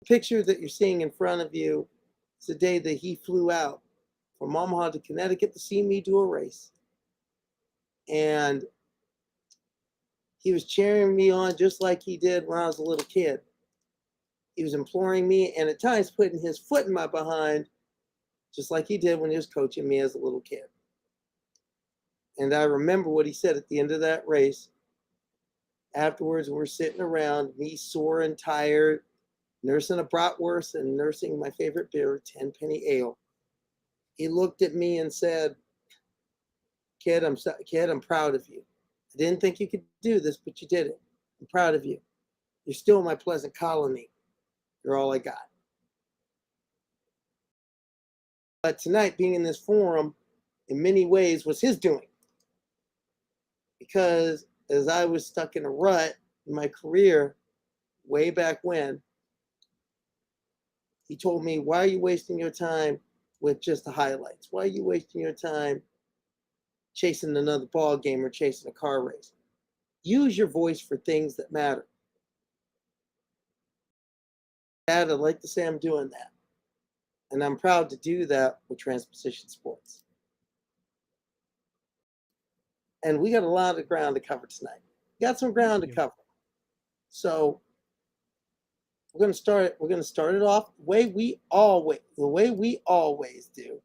The picture that you're seeing in front of you is the day that he flew out from Omaha to Connecticut to see me do a race. And he was cheering me on just like he did when I was a little kid. He was imploring me and at times putting his foot in my behind, just like he did when he was coaching me as a little kid. And I remember what he said at the end of that race. Afterwards, we're sitting around, me sore and tired, nursing a bratwurst and nursing my favorite beer, 10-penny ale. He looked at me and said, kid, I'm proud of you. I didn't think you could do this, but you did it. I'm proud of you. You're still my pleasant colony. You're all I got. But tonight, being in this forum, in many ways, was his doing. Because as I was stuck in a rut in my career, way back when, he told me, why are you wasting your time with just the highlights? Why are you wasting your time chasing another ball game or chasing a car race? Use your voice for things that matter. Dad, I'd like to say I'm doing that. And I'm proud to do that with Transposition Sports. And we got a lot of ground to cover tonight. We got some ground to cover. So we're going to start it off the way we always do.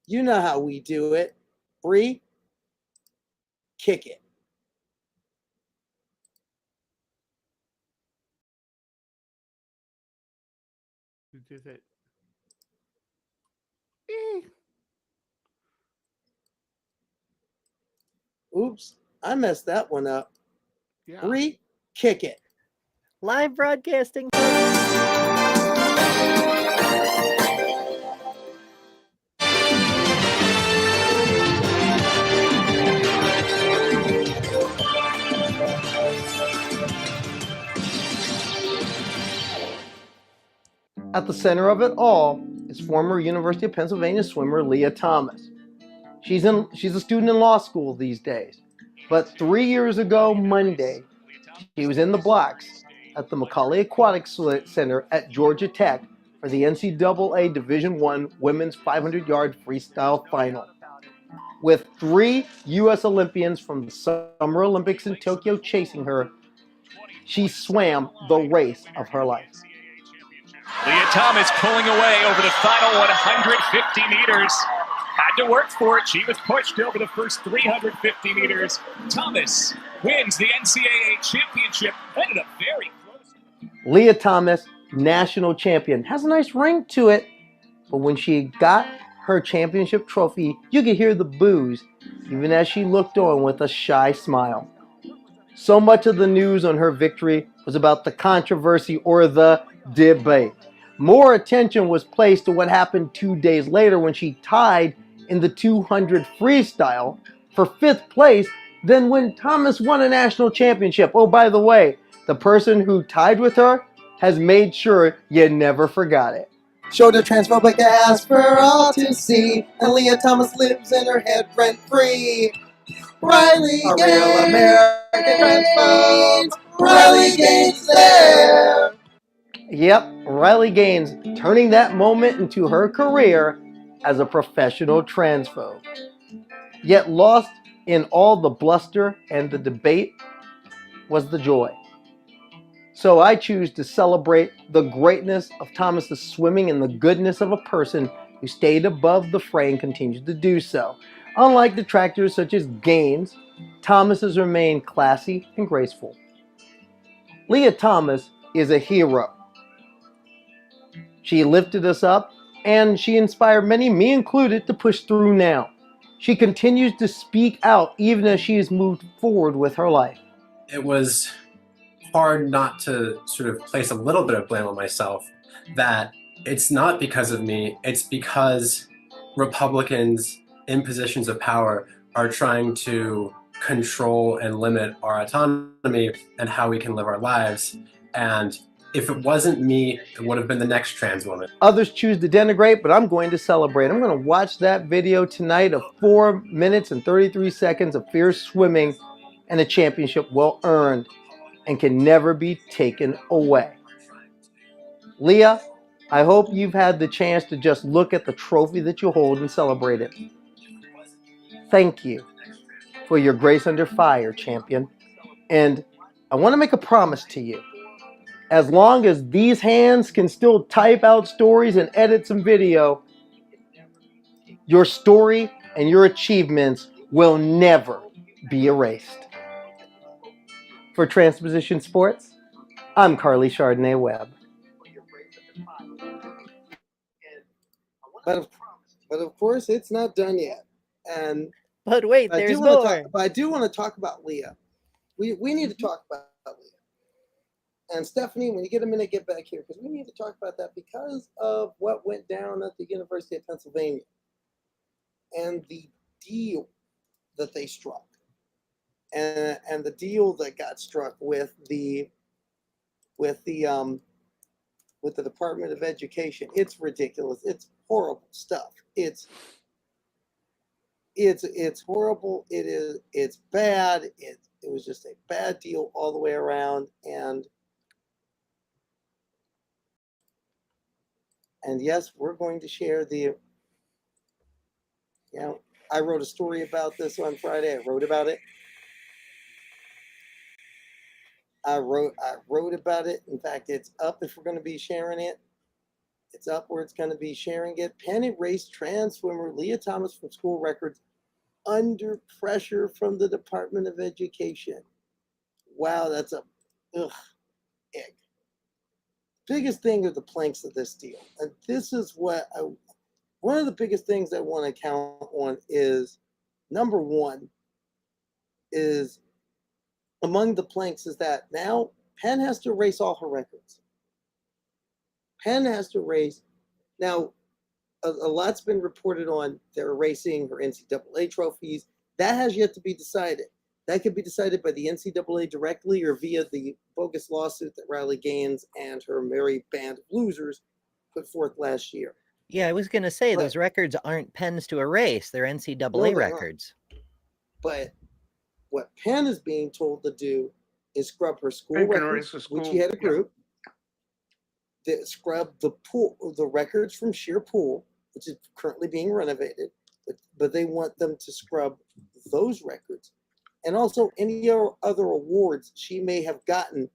You know how we do it. Bre, kick it. Do that. Oops, I messed that one up. Yeah. Bre, kick it. Live broadcasting. At the center of it all is former University of Pennsylvania swimmer Lia Thomas. She's a student in law school these days, but 3 years ago Monday, she was in the blocks at the Macaulay Aquatic Center at Georgia Tech for the NCAA Division I Women's 500-yard freestyle final. With 3 U.S. Olympians from the Summer Olympics in Tokyo chasing her, she swam the race of her life. Lia Thomas pulling away over the final 150 meters. Had to work for it. She was pushed over the first 350 meters. Thomas wins the NCAA championship. Ended up very close. Lia Thomas, national champion. Has a nice ring to it, But when she got her championship trophy, you could hear the boos, even as she looked on with a shy smile. So much of the news on her victory was about the controversy or the debate. More attention was placed to what happened 2 days later when she tied in the 200 freestyle for 5th place than when Thomas won a national championship. Oh, by the way, the person who tied with her has made sure you never forgot it. Showed a transphobic ass for all to see, and Leah Thomas lives in her head rent-free. Riley Gaines, real American transphobe. Riley Gaines there. Yep, Riley Gaines turning that moment into her career as a professional transphobe. Yet lost in all the bluster and the debate was the joy. So I choose to celebrate the greatness of Thomas's swimming and the goodness of a person who stayed above the fray and continues to do so. Unlike detractors such as Gaines, Thomas has remained classy and graceful. Leah Thomas is a hero. She lifted us up, and she inspired many, me included, to push through now. She continues to speak out even as she has moved forward with her life. It was hard not to sort of place a little bit of blame on myself that it's not because of me, it's because Republicans in positions of power are trying to control and limit our autonomy and how we can live our lives. And if it wasn't me, it would have been the next trans woman. Others choose to denigrate, but I'm going to celebrate. I'm going to watch that video tonight of 4 minutes and 33 seconds of fierce swimming and a championship well earned and can never be taken away. Leah, I hope you've had the chance to just look at the trophy that you hold and celebrate it. Thank you for your grace under fire, champion. And I want to make a promise to you. As long as these hands can still type out stories and edit some video, your story and your achievements will never be erased. For Transposition Sports, I'm Karleigh Chardonnay-Webb. But of course, it's not done yet. But wait, there's more. But I do want to talk about Leah. We need to talk about Leah. And Stephanie, when you get a minute, get back here, because we need to talk about that because of what went down at the University of Pennsylvania and the deal that they struck, and the deal that got struck with the Department of Education. It's ridiculous. It's horrible stuff. It's horrible. It's bad. It was just a bad deal all the way around. And yes, we're going to share I wrote a story about this on Friday. I wrote about it. I wrote about it. In fact, it's up if we're going to be sharing it. It's up where it's going to be sharing it. Penn erased trans swimmer Leah Thomas from school records under pressure from the Department of Education. Wow, that's a egg. Biggest thing are the planks of this deal. And this is what one of the biggest things I want to count on is, number one, is among the planks is that now Penn has to erase all her records. Penn has to erase. Now, a lot's been reported on they're erasing her NCAA trophies. That has yet to be decided. That could be decided by the NCAA directly or via the bogus lawsuit that Riley Gaines and her merry band of losers put forth last year. Yeah, I was going to say, those records aren't Penn's to erase. They're NCAA records. But what Penn is being told to do is scrub her school records, which he had a group, that scrub the records from Sheer Pool, which is currently being renovated, but they want them to scrub those records. And also any other awards she may have gotten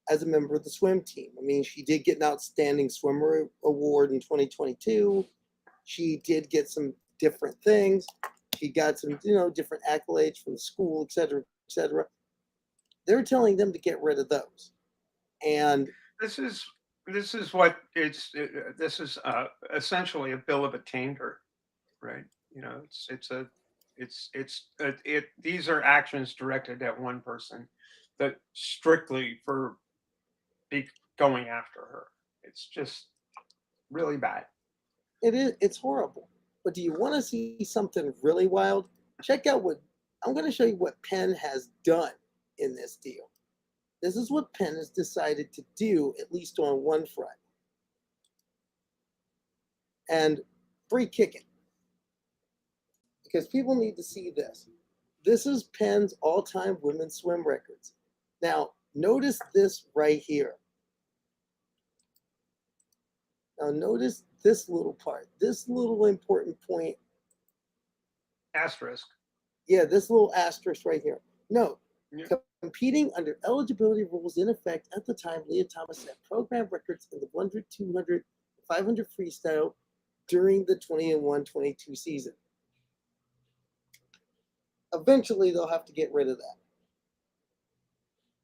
as a member of the swim team. I mean, she did get an Outstanding Swimmer Award in 2022. She did get some different things. She got some, different accolades from the school, et cetera, et cetera. They're telling them to get rid of those. And this is this is what it's. This is essentially a bill of attainder, right? You know, these are actions directed at one person, that strictly for going after her. It's just really bad. It is. It's horrible. But do you want to see something really wild? Check out what I'm going to show you what Penn has done in this deal. This is what Penn has decided to do, at least on one front. And free kick it. Because people need to see this. This is Penn's all-time women's swim records. Now, notice this right here. Now, notice this little part, this little important point. Asterisk. Yeah, this little asterisk right here. No, competing under eligibility rules in effect at the time, Leah Thomas set program records in the 100, 200, 500 freestyle during the 21-22 season. Eventually, they'll have to get rid of that.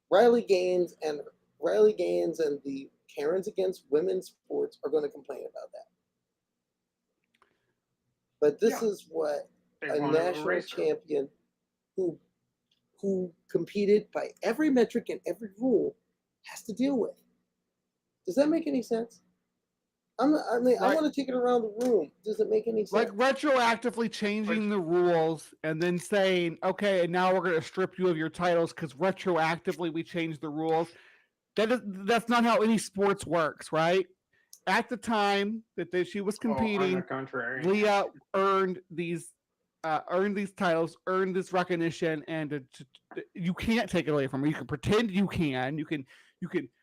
Riley Gaines and the Karens Against Women's Sports are going to complain about that. But this is what a national champion who competed by every metric and every rule has to deal with. Does that make any sense? I want to take it around the room. Does it make any sense? Like retroactively changing the rules and then saying, okay, and now we're going to strip you of your titles because retroactively we changed the rules. That's not how any sports works, right? At the time that she was competing, on the contrary, Leah earned these titles, earned this recognition, and you can't take it away from her. You can pretend you can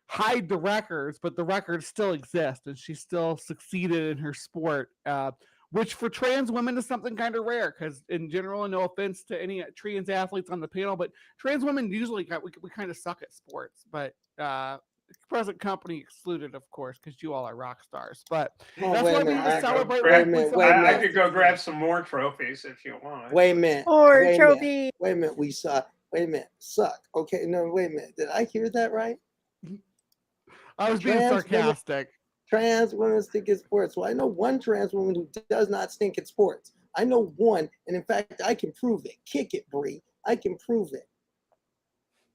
hide the records, but the records still exist, and she still succeeded in her sport, which for trans women is something kind of rare, because in general, and no offense to any trans athletes on the panel, but trans women usually we kind of suck at sports, but present company excluded, of course, because you all are rock stars. But that's why we need to celebrate. I could go grab some more trophies if you want. Wait a minute. More trophies. Wait a minute. We suck. Wait a minute. Suck. Okay. No. Wait a minute. Did I hear that right? I was being sarcastic. Trans women stink at sports. Well, I know one trans woman who does not stink at sports. I know one, and in fact, I can prove it. Kick it, Bre. I can prove it.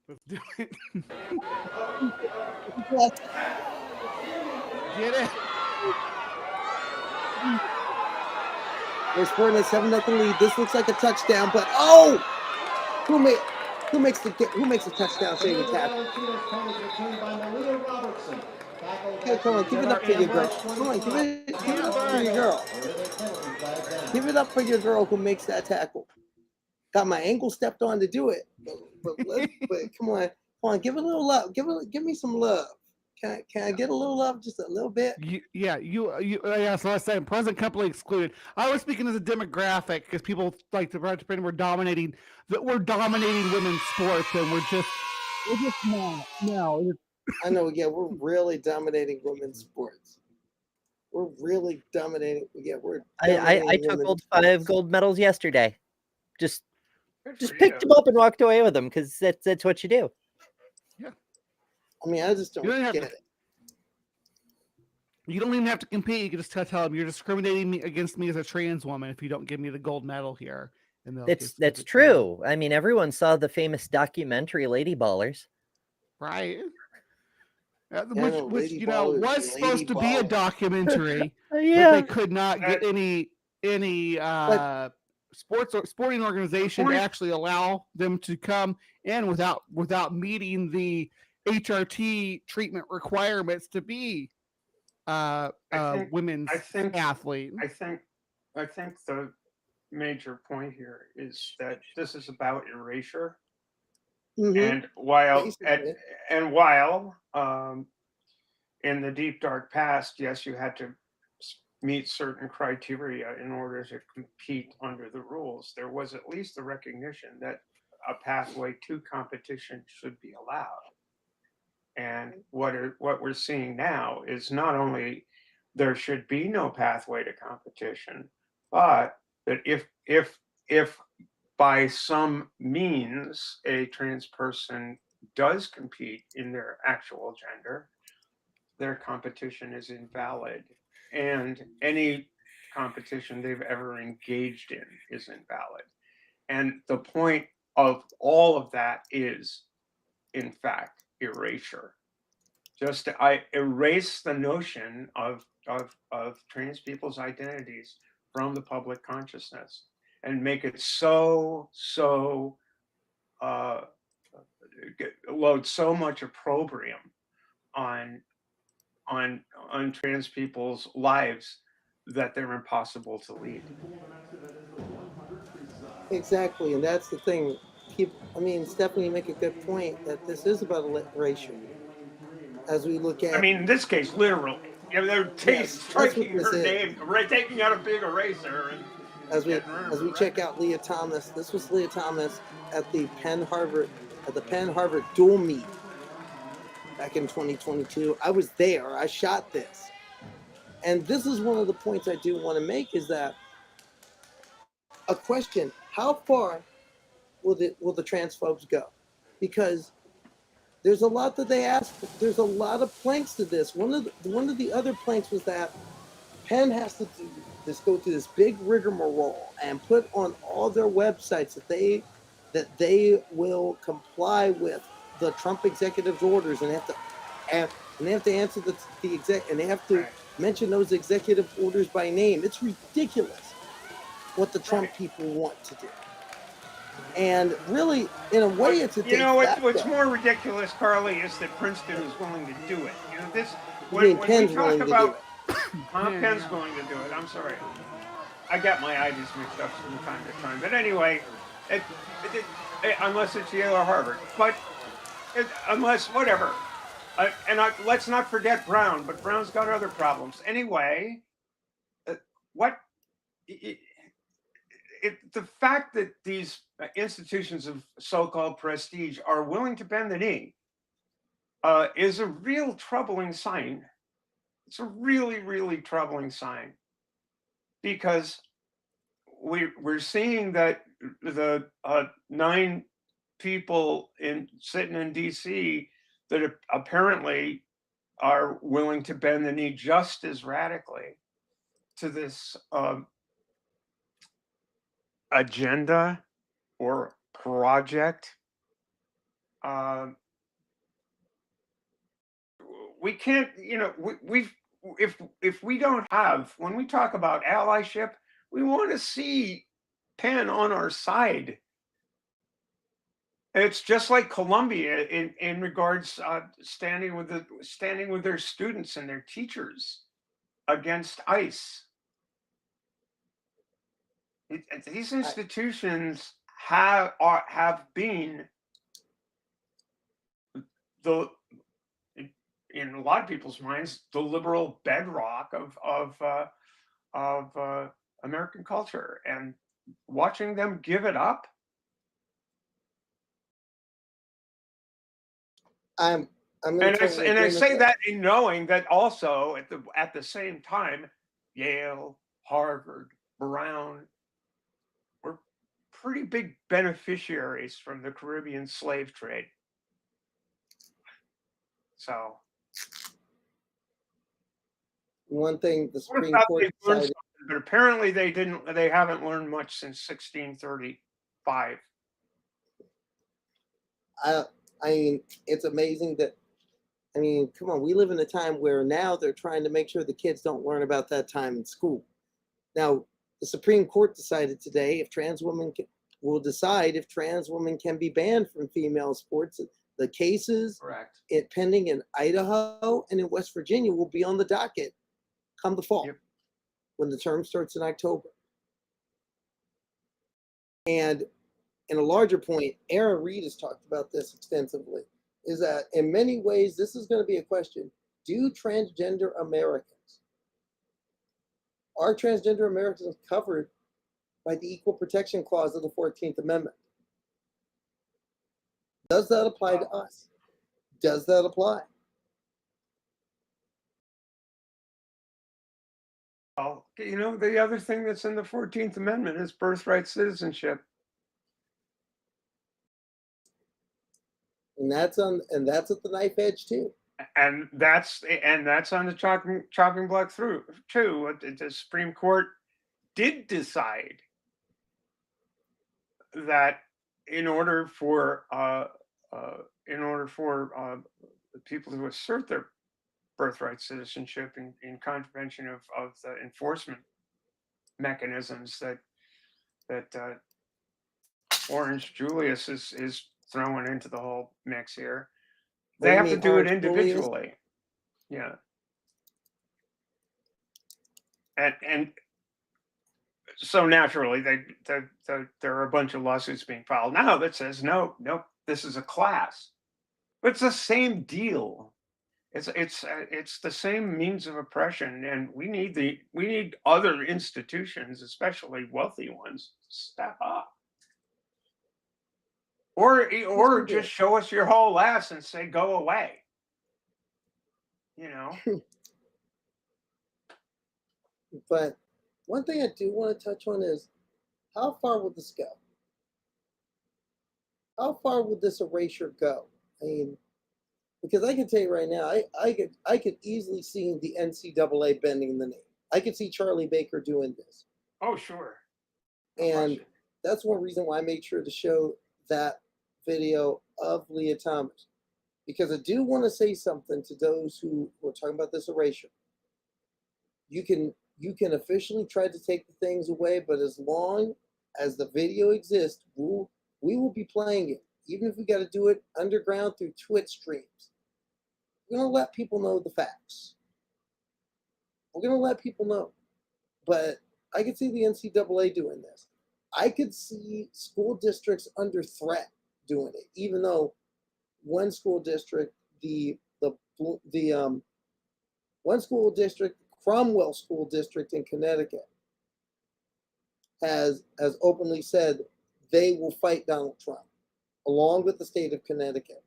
Let's do it. Get it. We're sporting a 7-0 lead. This looks like a touchdown, but who makes the touchdown saving tackle? Okay, come on, give it up for your girl. Come on, give it up for your girl. Give it up for your girl who makes that tackle. Got my ankle stepped on to do it, but come on, give it a little love. Give me some love. Can I get a little love, just a little bit? Yeah, so I was saying present company excluded. I was speaking as a demographic because people like to pretend we're dominating women's sports, and we're just not. No, I know. Yeah, we're really dominating women's sports. We're really dominating. Yeah, we're. I took 5 gold medals yesterday. Just picked them up and walked away with them because that's what you do. Yeah. I mean, I just don't get it. You don't even have to compete. You can just tell them you're discriminating against me as a trans woman if you don't give me the gold medal here. And that's true. I mean, everyone saw the famous documentary Lady Ballers, right? Which was supposed to be a documentary, but they could not get any sporting organization to actually allow them to come in without meeting the HRT treatment requirements to be women's athlete. I think the major point here is that this is about erasure. Mm-hmm. And while in the deep dark past, yes, you had to meet certain criteria in order to compete under the rules, there was at least the recognition that a pathway to competition should be allowed. And what we're seeing now is not only there should be no pathway to competition, but that if by some means a trans person does compete in their actual gender, their competition is invalid, and any competition they've ever engaged in is invalid. And the point of all of that is, in fact, erasure. Just I erase the notion of trans people's identities from the public consciousness and make it so load so much opprobrium on trans people's lives that they're impossible to lead. Exactly, and that's the thing. Stephanie, make a good point that this is about erasure. As we look at, I mean, in this case, literally, they're striking her name, taking out a big eraser. And as we check out Leah Thomas, this was Leah Thomas at the Penn Harvard dual meet back in 2022. I was there. I shot this, and this is one of the points I do want to make, is that a question: how far will the transphobes go? Because there's a lot that they ask. There's a lot of planks to this. One of the other planks was that Penn has to go through this big rigmarole and put on all their websites that they will comply with the Trump executive's orders, and they have to answer the exec, and they have to mention those executive orders by name. It's ridiculous what the Trump people want to do. And really, in a way, it's a what's more ridiculous, Karleigh, is that Princeton is willing to do it. When Penn's willing to do it. Penn's going to do it. I'm sorry, I got my ideas mixed up from time to time. But anyway, unless it's Yale or Harvard, unless whatever. Let's not forget Brown, but Brown's got other problems. Anyway, the fact that these institutions of so-called prestige are willing to bend the knee is a real troubling sign. It's a really, really troubling sign, because we're seeing that the 9 people sitting in DC that apparently are willing to bend the knee just as radically to this agenda or project. We can't, if we don't have, when we talk about allyship, we want to see Penn on our side. It's just like Columbia in regards standing with their students and their teachers against ICE. These institutions have been in a lot of people's minds, the liberal bedrock of American culture, and watching them give it up. I say that in knowing that also at the same time, Yale, Harvard, Brown were pretty big beneficiaries from the Caribbean slave trade. So one thing the Supreme Court decided, but apparently they haven't learned much since 1635. I mean, it's amazing that, come on, we live in a time where now they're trying to make sure the kids don't learn about that time in school. Now, the Supreme Court decided today will decide if trans women can be banned from female sports. The cases pending in Idaho and in West Virginia will be on the docket come the fall, when the term starts in October. And in a larger point, Aaron Reed has talked about this extensively, is that in many ways, this is going to be a question: do transgender Americans, are transgender Americans covered by the Equal Protection Clause of the 14th Amendment? Does that apply to us? Does that apply? Well, the other thing that's in the 14th Amendment is birthright citizenship. And that's at the knife edge too. And that's on the chopping block through too. The Supreme Court did decide that in order for people to assert their birthright citizenship in contravention of the enforcement mechanisms that Orange Julius is throwing into the whole mix here, they have to do it individually. Yeah. And so naturally, there are a bunch of lawsuits being filed now that says no, this is a class. But it's the same deal. It's the same means of oppression, and we need other institutions, especially wealthy ones, to step up. Or just show us your whole ass and say go away. You know. But one thing I do want to touch on is, how far would this go? How far would this erasure go? I mean, because I can tell you right now, I could easily see the NCAA bending the knee. I could see Charlie Baker doing this. Oh, sure. And that's one reason why I made sure to show that video of Leah Thomas, because I do want to say something to those who were talking about this erasure. You can officially try to take the things away, but as long as the video exists, we will be playing it, even if we got to do it underground through Twitch streams. We're going to let people know the facts. We're going to let people know. But I could see the NCAA doing this. I could see school districts under threat doing it, even though one school district, one school district, Cromwell School District in Connecticut, has openly said they will fight Donald Trump, along with the state of Connecticut,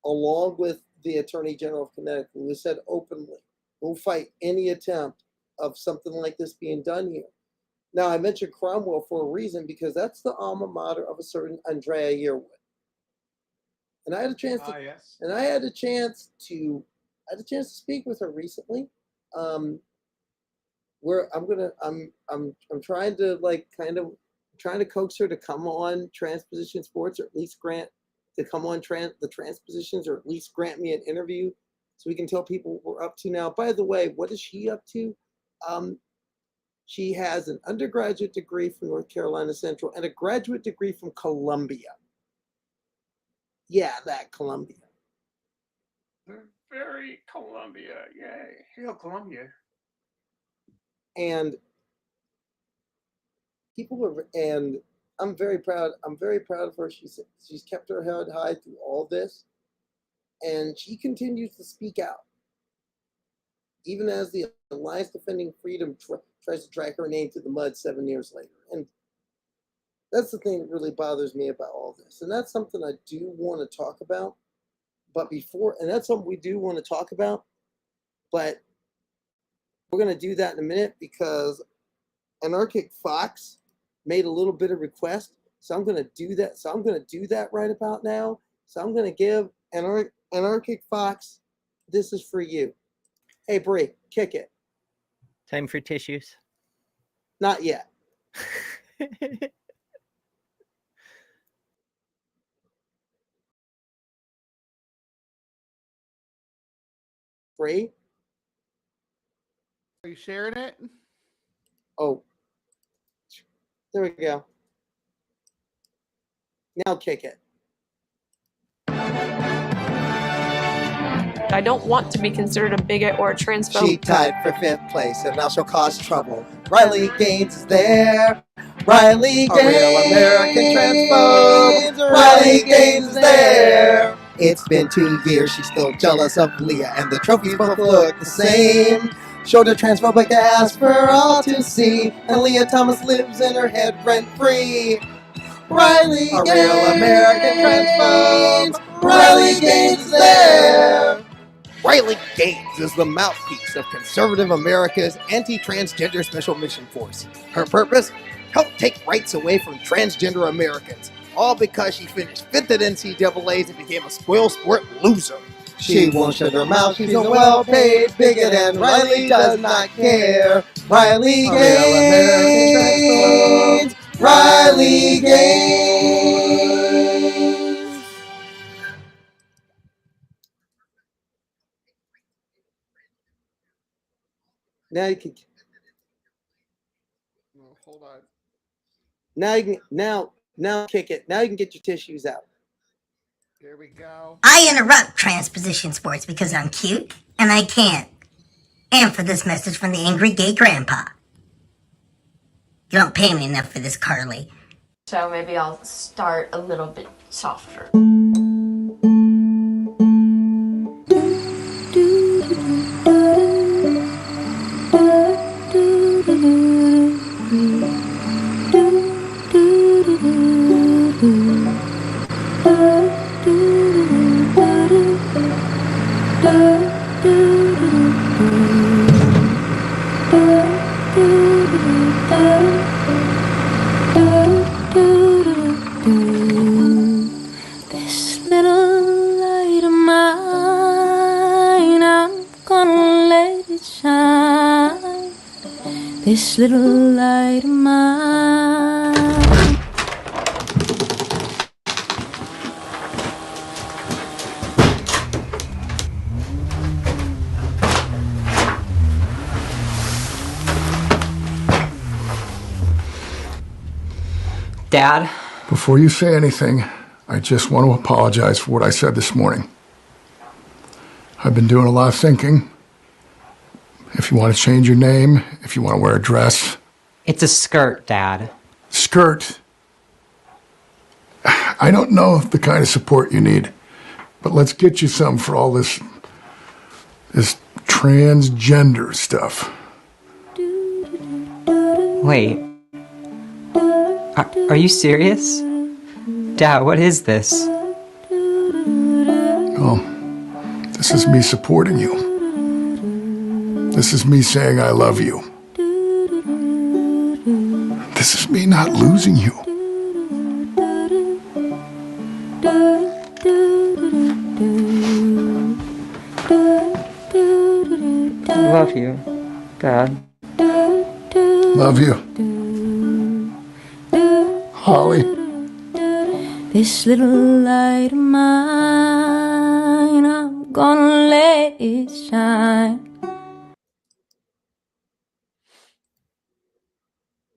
along with the Attorney General of Connecticut, who has said openly, we'll fight any attempt of something like this being done here. Now, I mentioned Cromwell for a reason, because that's the alma mater of a certain Andrea Yearwood. And I had a chance to, and I had a chance to speak with her recently. Where I'm trying to coax her to come on Transposition Sports, or at least grant to come on the Transpositions, or at least grant me an interview so we can tell people what we're up to now. By the way, what is she up to? She has an undergraduate degree from North Carolina Central and a graduate degree from Columbia. Yeah, that Columbia. Very Columbia, yay! Hail Columbia. And I'm very proud. I'm very proud of her. She's kept her head high through all this, and she continues to speak out, even as the Alliance Defending Freedom tries to drag her name through the mud 7 years later. And that's the thing that really bothers me about all this. And that's something I do want to talk about. But that's something we do want to talk about. But we're going to do that in a minute, because Anarchic Fox made a little bit of request. So I'm going to do that. So I'm going to do that right about now. So I'm going to give Anarchic Fox, this is for you. Hey, Bre, kick it. Time for tissues? Not yet. Bre? Are you sharing it? Oh. There we go. Now kick it. I don't want to be considered a bigot or a transphobe. She tied for 5th place, and now she'll cause trouble. Riley Gaines is there. Riley Gaines, a real American transphobe. Riley Gaines is there. It's been 2 years, she's still jealous of Leah, and the trophies both look the same. Showed her transphobic ass for all to see, and Leah Thomas lives in her head rent-free. Riley Gaines, a real American transphobe. Riley Gaines is there. Riley Gaines is the mouthpiece of conservative America's anti-transgender special mission force. Her purpose? Help take rights away from transgender Americans, all because she finished 5th at NCAA's and became a spoil sport loser. She won't shut her mouth. She's a well-paid bigot, and Riley does not care. Riley Gaines. Riley Gaines. Now you can. Oh, hold on. Now you can. Now kick it. Now you can get your tissues out. Here we go. I interrupt transposition sports because I'm cute and I can't. And for this message from the angry gay grandpa. You don't pay me enough for this, Karleigh. So maybe I'll start a little bit softer. This little light of mine, I'm gonna let it shine. This little light of mine. Dad? Before you say anything, I just want to apologize for what I said this morning. I've been doing a lot of thinking. If you want to change your name, if you want to wear a dress. It's a skirt, Dad. Skirt? I don't know the kind of support you need, but let's get you some for all this transgender stuff. Wait. Are you serious? Dad, what is this? Oh, this is me supporting you. This is me saying I love you. This is me not losing you. I love you, Dad. Love you. Holly. This little light of mine, I'm gonna let it shine.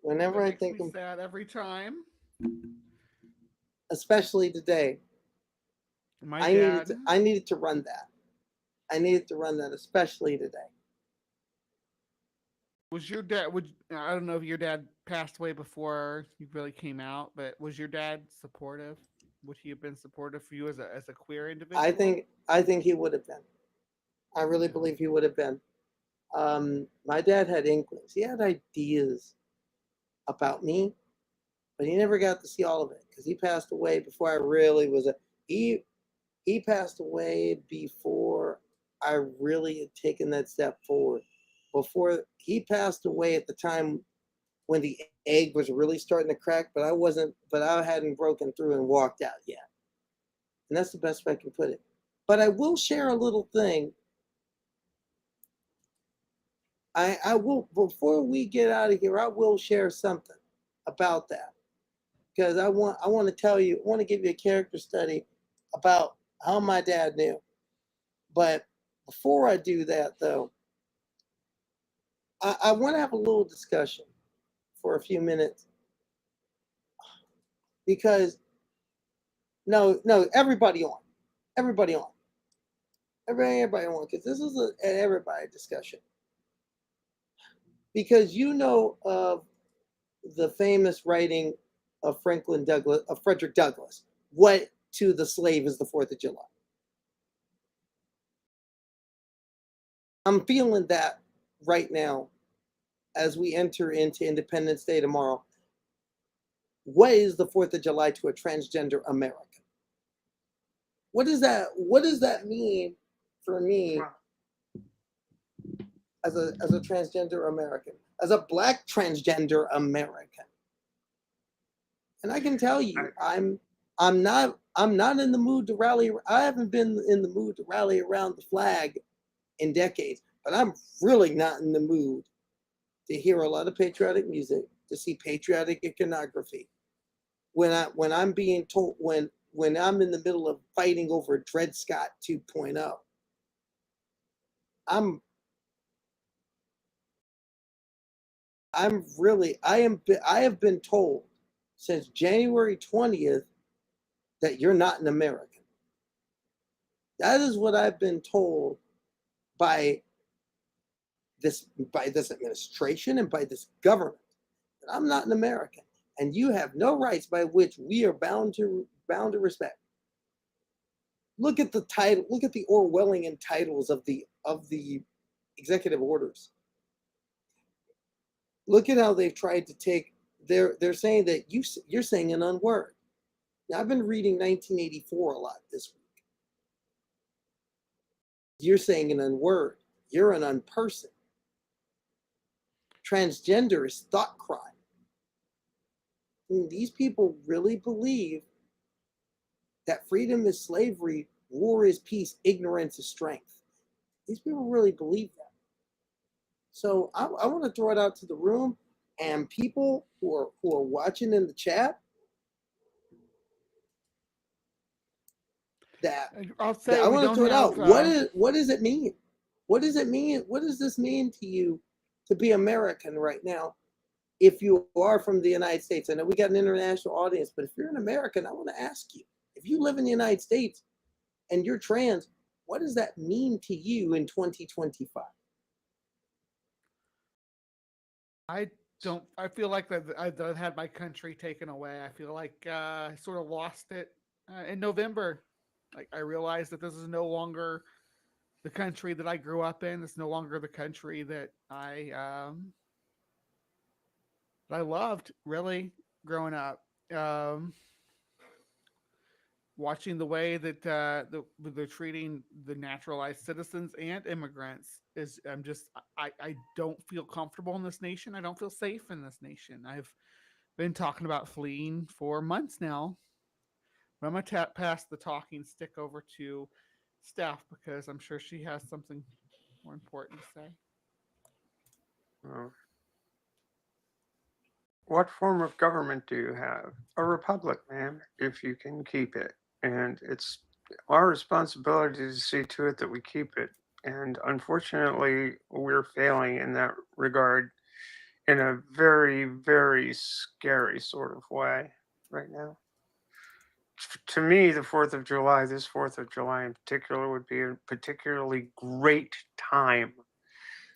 Whenever I think of sad every time, especially today, I needed to run that. I needed to run that, especially today. Was your dad? I don't know if your dad passed away before you really came out, but was your dad supportive? Would he have been supportive for you as a queer individual? I think he would have been. I really believe he would have been. My dad had inklings. He had ideas about me, but he never got to see all of it because he passed away before I really was he passed away before I really had taken that step forward. Before he passed away at the time when the egg was really starting to crack, but I hadn't broken through and walked out yet. And that's the best way I can put it. But I will share a little thing. I will, before we get out of here, I will share something about that. Because I want to tell you, I want to give you a character study about how my dad knew. But before I do that, though, I want to have a little discussion for a few minutes. Because, no, everybody on, because this is an everybody discussion. Because you know of the famous writing of Frederick Douglass, what to the slave is the 4th of July. I'm feeling that right now as we enter into Independence Day tomorrow. What is the 4th of July to a transgender American? What does that mean for me as a transgender American, as a Black transgender American? And I can tell you, I'm not I'm not in the mood to rally. I haven't been in the mood to rally around the flag in decades, but I'm really not in the mood to hear a lot of patriotic music, to see patriotic iconography. When I'm being told, when I'm in the middle of fighting over Dred Scott 2.0, I have been told since January 20th that you're not an American. That is what I've been told by this administration and by this government. That I'm not an American, and you have no rights by which we are bound to respect. Look at the title. Look at the Orwellian titles of the executive orders. Look at how they've tried to take. They're saying that you're saying an unword. Now, I've been reading 1984 a lot this week. You're saying an unword. You're an unperson. Transgender is thought crime. I mean, these people really believe that freedom is slavery, war is peace, ignorance is strength. These people really believe that. So I want to throw it out to the room, and people who are watching in the chat. I'll say I want to throw it out. What does it mean? What does it mean? What does this mean to you to be American right now? If you are from the United States, I know we got an international audience, but if you're an American, I want to ask you, if you live in the United States and you're trans, what does that mean to you in 2025? I feel like that I've had my country taken away. I feel like I sort of lost it in November. Like, I realized that this is no longer the country that I grew up in. It's no longer the country that I loved, really, growing up. Watching the way that they're treating the naturalized citizens and immigrants I don't feel comfortable in this nation. I don't feel safe in this nation. I've been talking about fleeing for months now. But I'm gonna pass the talking stick over to Steph, because I'm sure she has something more important to say. What form of government do you have? A republic, man, if you can keep it. And it's our responsibility to see to it that we keep it. And unfortunately, we're failing in that regard in a very, very scary sort of way right now. To me, the 4th of July, this 4th of July in particular, would be a particularly great time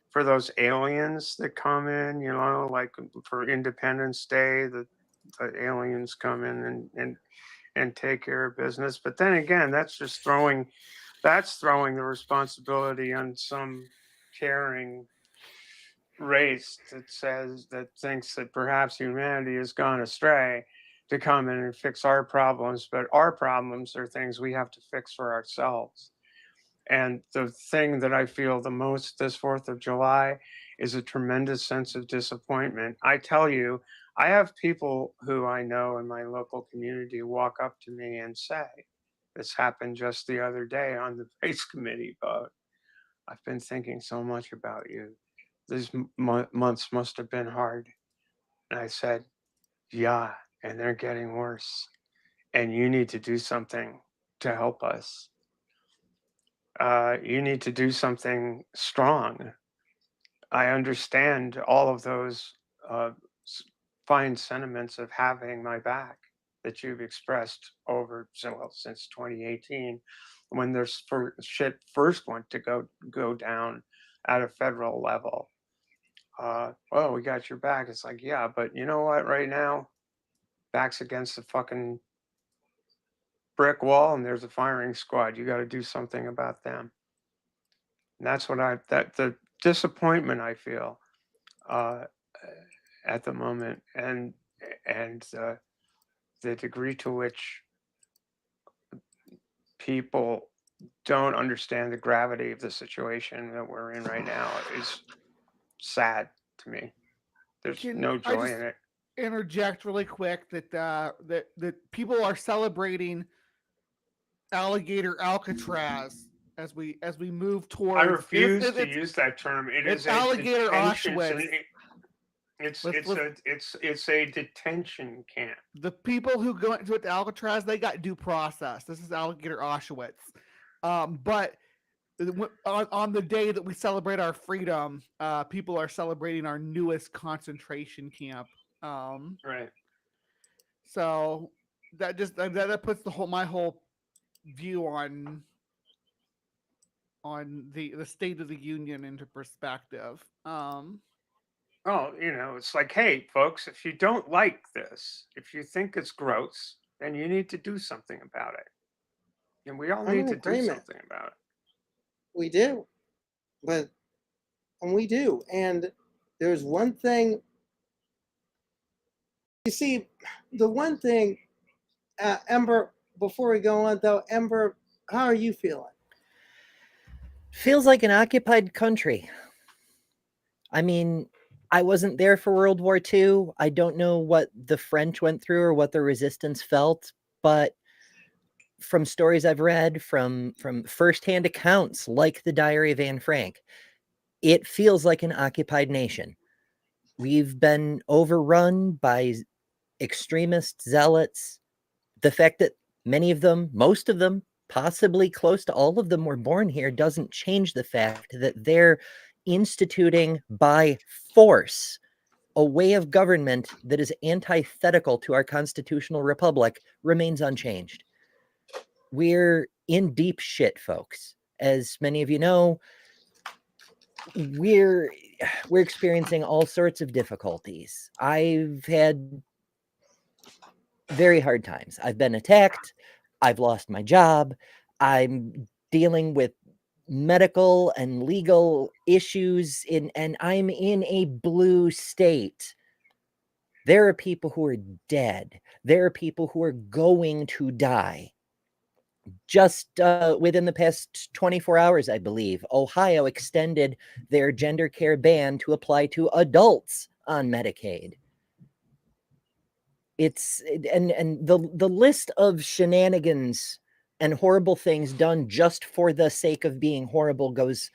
for those aliens that come in, you know, like for Independence Day, the aliens come in and take care of business. But then again, that's throwing the responsibility on some caring race that thinks that perhaps humanity has gone astray to come in and fix our problems. But our problems are things we have to fix for ourselves. And the thing that I feel the most this 4th of July is a tremendous sense of disappointment. I tell you, I have people who I know in my local community walk up to me and say, this happened just the other day on the Race Committee vote, I've been thinking so much about you. These months must have been hard. And I said, yeah, and they're getting worse. And you need to do something to help us. You need to do something strong. I understand all of those fine sentiments of having my back that you've expressed since 2018, when there's shit first went to go down at a federal level. Oh, we got your back. It's like, yeah, but you know what? Right now, back's against the fucking brick wall, and there's a firing squad. You got to do something about them. And that's what the disappointment I feel at the moment, and the degree to which people don't understand the gravity of the situation that we're in right now is sad to me. There's no joy in it. Interject really quick that that people are celebrating alligator Alcatraz as we move towards. I refuse to use that term. It it's is a alligator detention. Auschwitz. It's a detention camp. The people who go into the Alcatraz, they got due process. This is alligator Auschwitz. But on the day that we celebrate our freedom, people are celebrating our newest concentration camp. Right. So that just that puts my whole view on the State of the Union into perspective. Well, it's like, hey, folks, if you don't like this, if you think it's gross, then you need to do something about it. And we all need to do something about it. We do. And we do. And there's one thing. You see, the one thing, Ember, before we go on though, Ember, how are you feeling? Feels like an occupied country. I mean, I wasn't there for World War II. I don't know what the French went through or what the resistance felt, but from stories I've read, from firsthand accounts like the Diary of Anne Frank, it feels like an occupied nation. We've been overrun by extremist zealots. The fact that many of them, most of them, possibly close to all of them were born here doesn't change the fact that they're instituting by force a way of government that is antithetical to our constitutional republic remains unchanged. We're in deep shit, folks. As many of you know, we're experiencing all sorts of difficulties. I've had very hard times. I've been attacked. I've lost my job. I'm dealing with medical and legal issues and I'm in a blue state. There are people who are dead. There are people who are going to die. Just within the past 24 hours, I believe, Ohio extended their gender care ban to apply to adults on Medicaid. And the list of shenanigans and horrible things done just for the sake of being horrible goes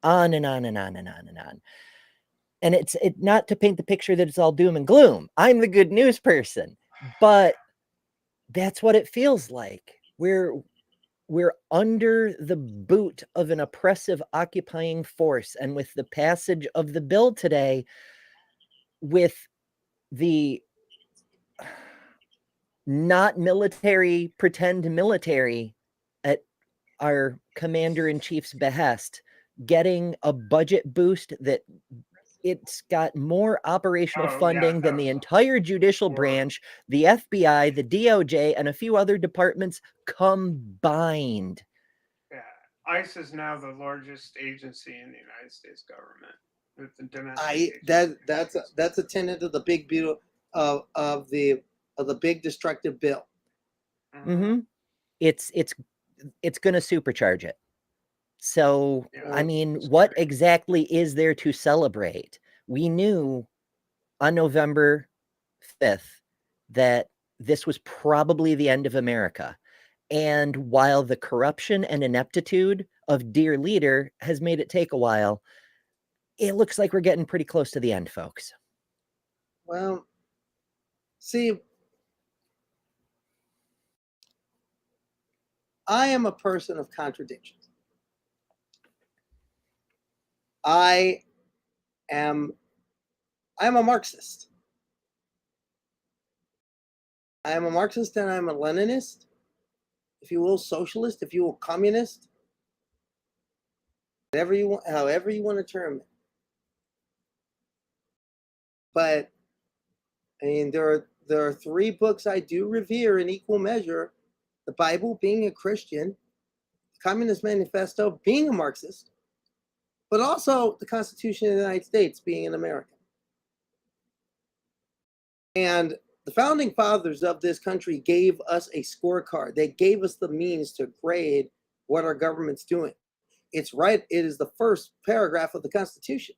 on and on and on and on and on. And it's not to paint the picture that it's all doom and gloom. I'm the good news person, but that's what it feels like. We're under the boot of an oppressive occupying force. And with the passage of the bill today, with the not military, pretend military at our commander-in-chief's behest, getting a budget boost that it's got more operational funding than the entire judicial branch, the FBI, the DOJ, and a few other departments combined. Yeah, ICE is now the largest agency in the United States government. With the domestic that's a tenet of the big beauty of the big destructive bill. Mm-hmm. It's going to supercharge it. So, I mean, what exactly is there to celebrate? We knew on November 5th that this was probably the end of America. And while the corruption and ineptitude of dear leader has made it take a while, it looks like we're getting pretty close to the end, folks. Well, see, I am a person of contradictions. I am a Marxist. I am a Marxist and I'm a Leninist, if you will, socialist, if you will, communist, whatever you want, however you want to term it. But I mean, there are three books I do revere in equal measure: the Bible, being a Christian; the Communist Manifesto, being a Marxist; but also the Constitution of the United States, being an American. And the founding fathers of this country gave us a scorecard. They gave us the means to grade what our government's doing. It's right. It is the first paragraph of the Constitution.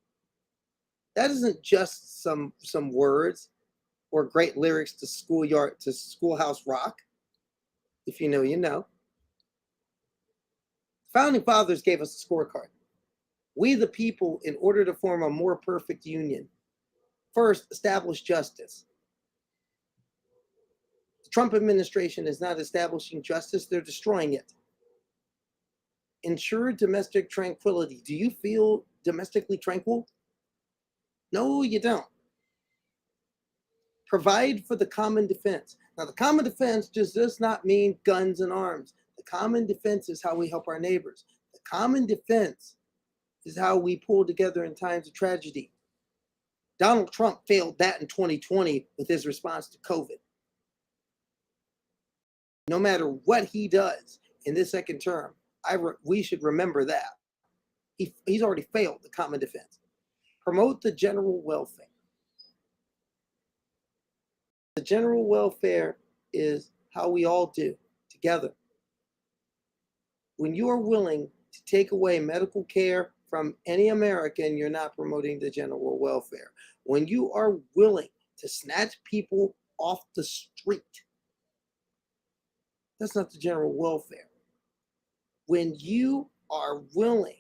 That isn't just some words or great lyrics to Schoolhouse Rock. If you know, you know. Founding fathers gave us a scorecard. We, the people, in order to form a more perfect union, first establish justice. The Trump administration is not establishing justice, they're destroying it. Ensure domestic tranquility. Do you feel domestically tranquil? No, you don't. Provide for the common defense. Now, the common defense just does not mean guns and arms. The common defense is how we help our neighbors. The common defense is how we pull together in times of tragedy. Donald Trump failed that in 2020 with his response to COVID. No matter what he does in this second term, we should remember that. He's already failed the common defense. Promote the general welfare. The general welfare is how we all do together. When you are willing to take away medical care from any American, you're not promoting the general welfare. When you are willing to snatch people off the street, that's not the general welfare. When you are willing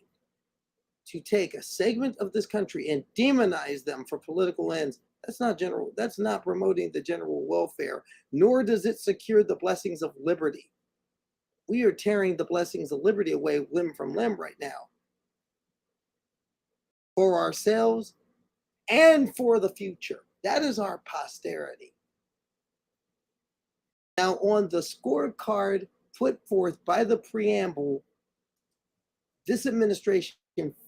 to take a segment of this country and demonize them for political ends, that's not promoting the general welfare, nor does it secure the blessings of liberty. We are tearing the blessings of liberty away limb from limb right now. For ourselves and for the future. That is our posterity. Now, on the scorecard put forth by the preamble, this administration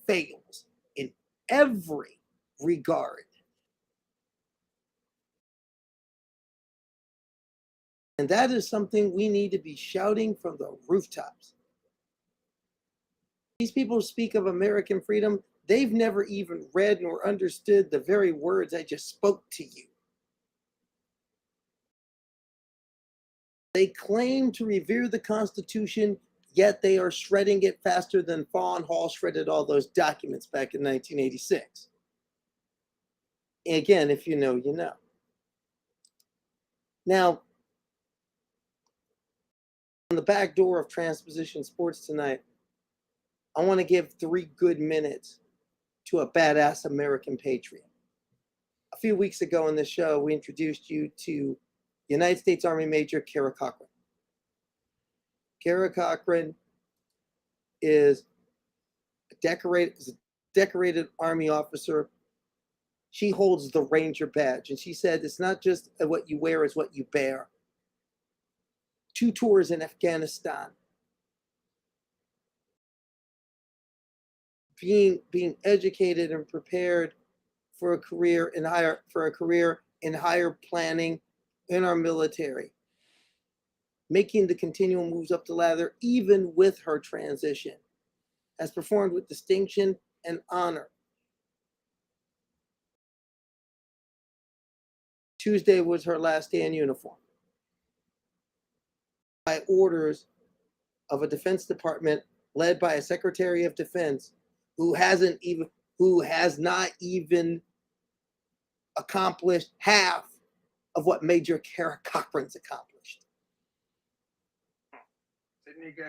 fails in every regard. And that is something we need to be shouting from the rooftops. These people speak of American freedom. They've never even read nor understood the very words I just spoke to you. They claim to revere the Constitution, yet they are shredding it faster than Fawn Hall shredded all those documents back in 1986. Again, if you know, you know. Now, on the back door of Transposition Sports tonight, I want to give 3 good minutes to a badass American patriot. A few weeks ago on the show, we introduced you to United States Army Major Kara Cochran. Kara Cochran is a decorated Army officer. She holds the Ranger badge, and she said it's not just what you wear, it's what you bear. 2 tours in Afghanistan. Being educated and prepared for a career in higher planning in our military, making the continual moves up the ladder even with her transition, has performed with distinction and honor. Tuesday was her last day in uniform. By orders of a Defense Department led by a Secretary of Defense who has not even accomplished half of what Major Kara Cochran's accomplished.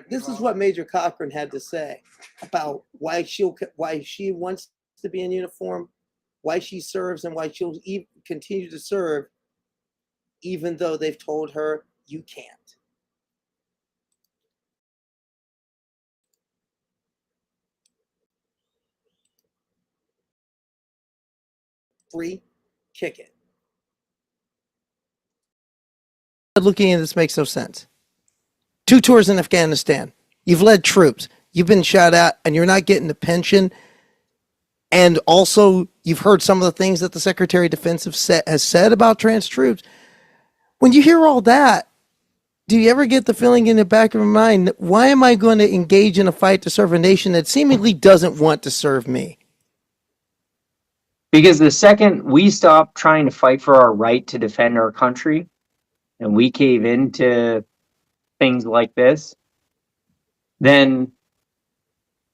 This is what Major Cochran had to say about why she wants to be in uniform, why she serves, and why she'll continue to serve, even though they've told her you can't. Bre, kick it. Looking at this makes no sense. 2 tours in Afghanistan. You've led troops. You've been shot at, and you're not getting a pension. And also, you've heard some of the things that the Secretary of Defense has said about trans troops. When you hear all that, do you ever get the feeling in the back of your mind, why am I going to engage in a fight to serve a nation that seemingly doesn't want to serve me? Because the second we stop trying to fight for our right to defend our country and we cave into things like this, then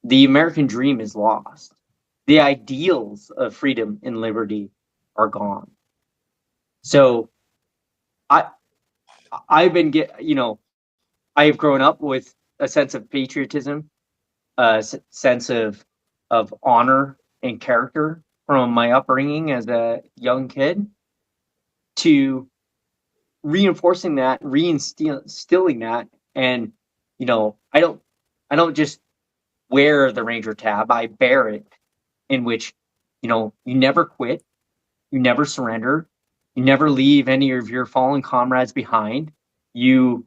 the American dream is lost. The ideals of freedom and liberty are gone. So I've been I have grown up with a sense of patriotism sense of honor and character from my upbringing as a young kid, to reinforcing that, reinstilling that. And I don't just wear the Ranger tab, I bear it, in which you never quit, you never surrender, you never leave any of your fallen comrades behind. You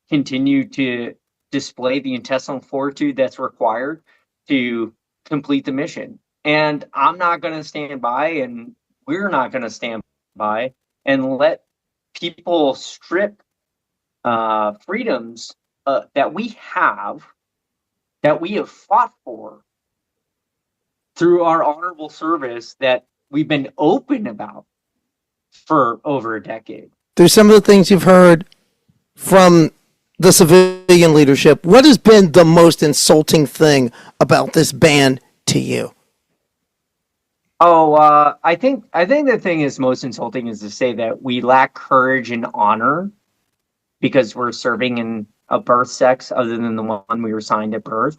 continue to display the intestinal fortitude that's required to complete the mission. And I'm not going to stand by, and we're not going to stand by and let people strip freedoms that we have fought for through our honorable service, that we've been open about for over a decade. Through some of the things you've heard from the civilian leadership, what has been the most insulting thing about this ban to you? Oh, I think the thing is most insulting is to say that we lack courage and honor because we're serving in a birth sex other than the one we were assigned at birth.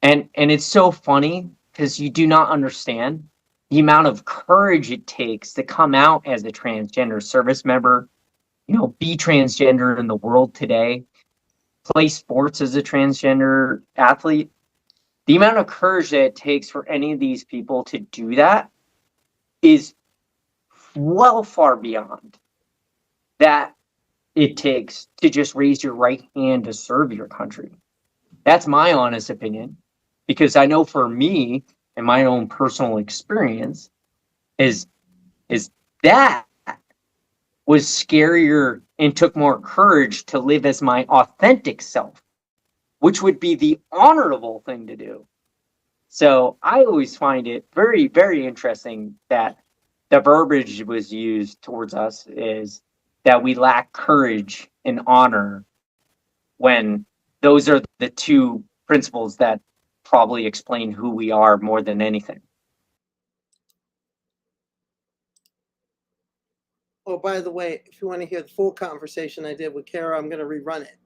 And it's so funny because you do not understand the amount of courage it takes to come out as a transgender service member, be transgender in the world today, play sports as a transgender athlete. The amount of courage that it takes for any of these people to do that is well far beyond that it takes to just raise your right hand to serve your country. That's my honest opinion, because I know for me and my own personal experience is that was scarier and took more courage to live as my authentic self, which would be the honorable thing to do. So I always find it very, very interesting that the verbiage was used towards us is that we lack courage and honor, when those are the two principles that probably explain who we are more than anything. Oh, by the way, if you want to hear the full conversation I did with Kara, I'm going to rerun it.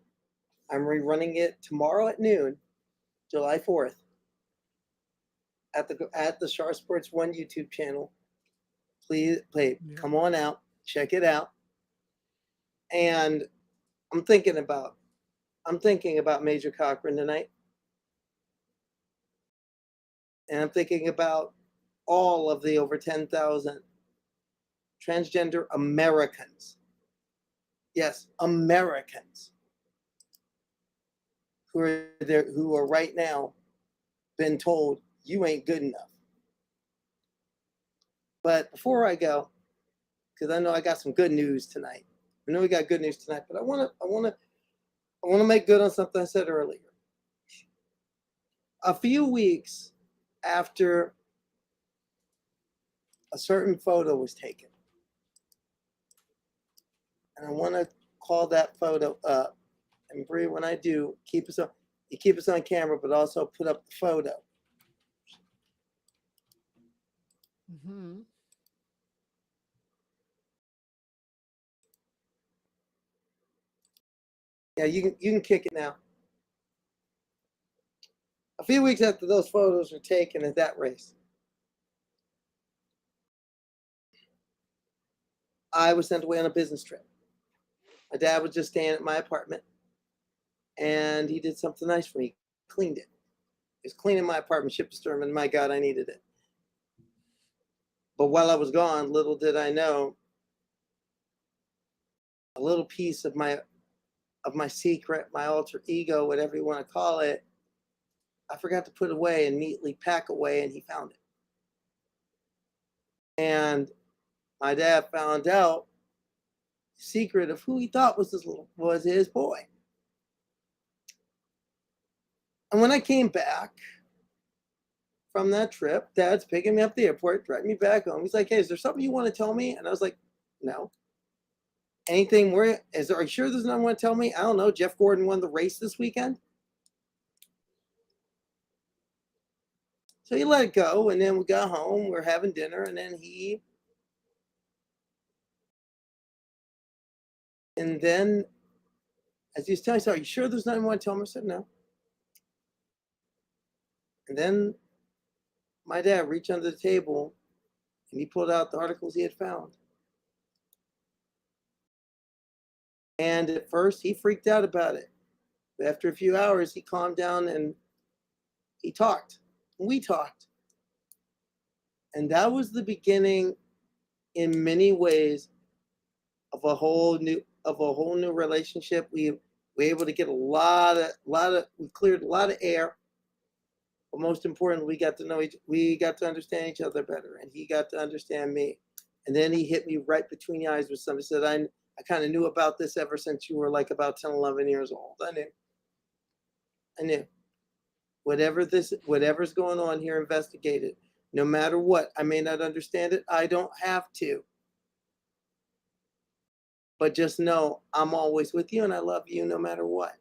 I'm rerunning it tomorrow at noon, July 4th, at the Sharp Sports 1 YouTube channel. Please, come on out, check it out. And I'm thinking about Major Cochran tonight. And I'm thinking about all of the over 10,000 transgender Americans. Yes, Americans who are there, who are right now been told you ain't good enough. But before I go, because I know I got some good news tonight. I know we got good news tonight, but I want to make good on something I said earlier. A few weeks after a certain photo was taken, and I want to call that photo up. And Bre, when I do, keep us on camera, but also put up the photo. Mm-hmm. Yeah, you can kick it now. A few weeks after those photos were taken at that race, I was sent away on a business trip. My dad was just staying at my apartment, and he did something nice for me. He cleaned it. He was cleaning my apartment, shitstorm, and my God, I needed it. But while I was gone, little did I know, a little piece of my secret, my alter ego, whatever you want to call it, I forgot to put away and neatly pack away, and he found it. And my dad found out the secret of who he thought was his boy. And when I came back from that trip, Dad's picking me up at the airport, driving me back home. He's like, "Hey, is there something you want to tell me?" And I was like, "No." Anything more? Are you sure there's nothing you want to tell me? I don't know. Jeff Gordon won the race this weekend. So he let it go, and then we got home, we're having dinner, and then as he was telling me, "So are you sure there's nothing you want to tell me?" I said, "No." And then my dad reached under the table and he pulled out the articles he had found. And at first he freaked out about it. But after a few hours, he calmed down and he talked. And we talked. And that was the beginning in many ways of a whole new relationship. We were able to get we cleared a lot of air. But most importantly, we got to understand each other better, and he got to understand me. And then he hit me right between the eyes with something. He said, I kind of knew about this ever since you were like about 10, 11 years old. I knew. Whatever's going on here, investigate it. No matter what, I may not understand it. I don't have to. But just know I'm always with you and I love you no matter what.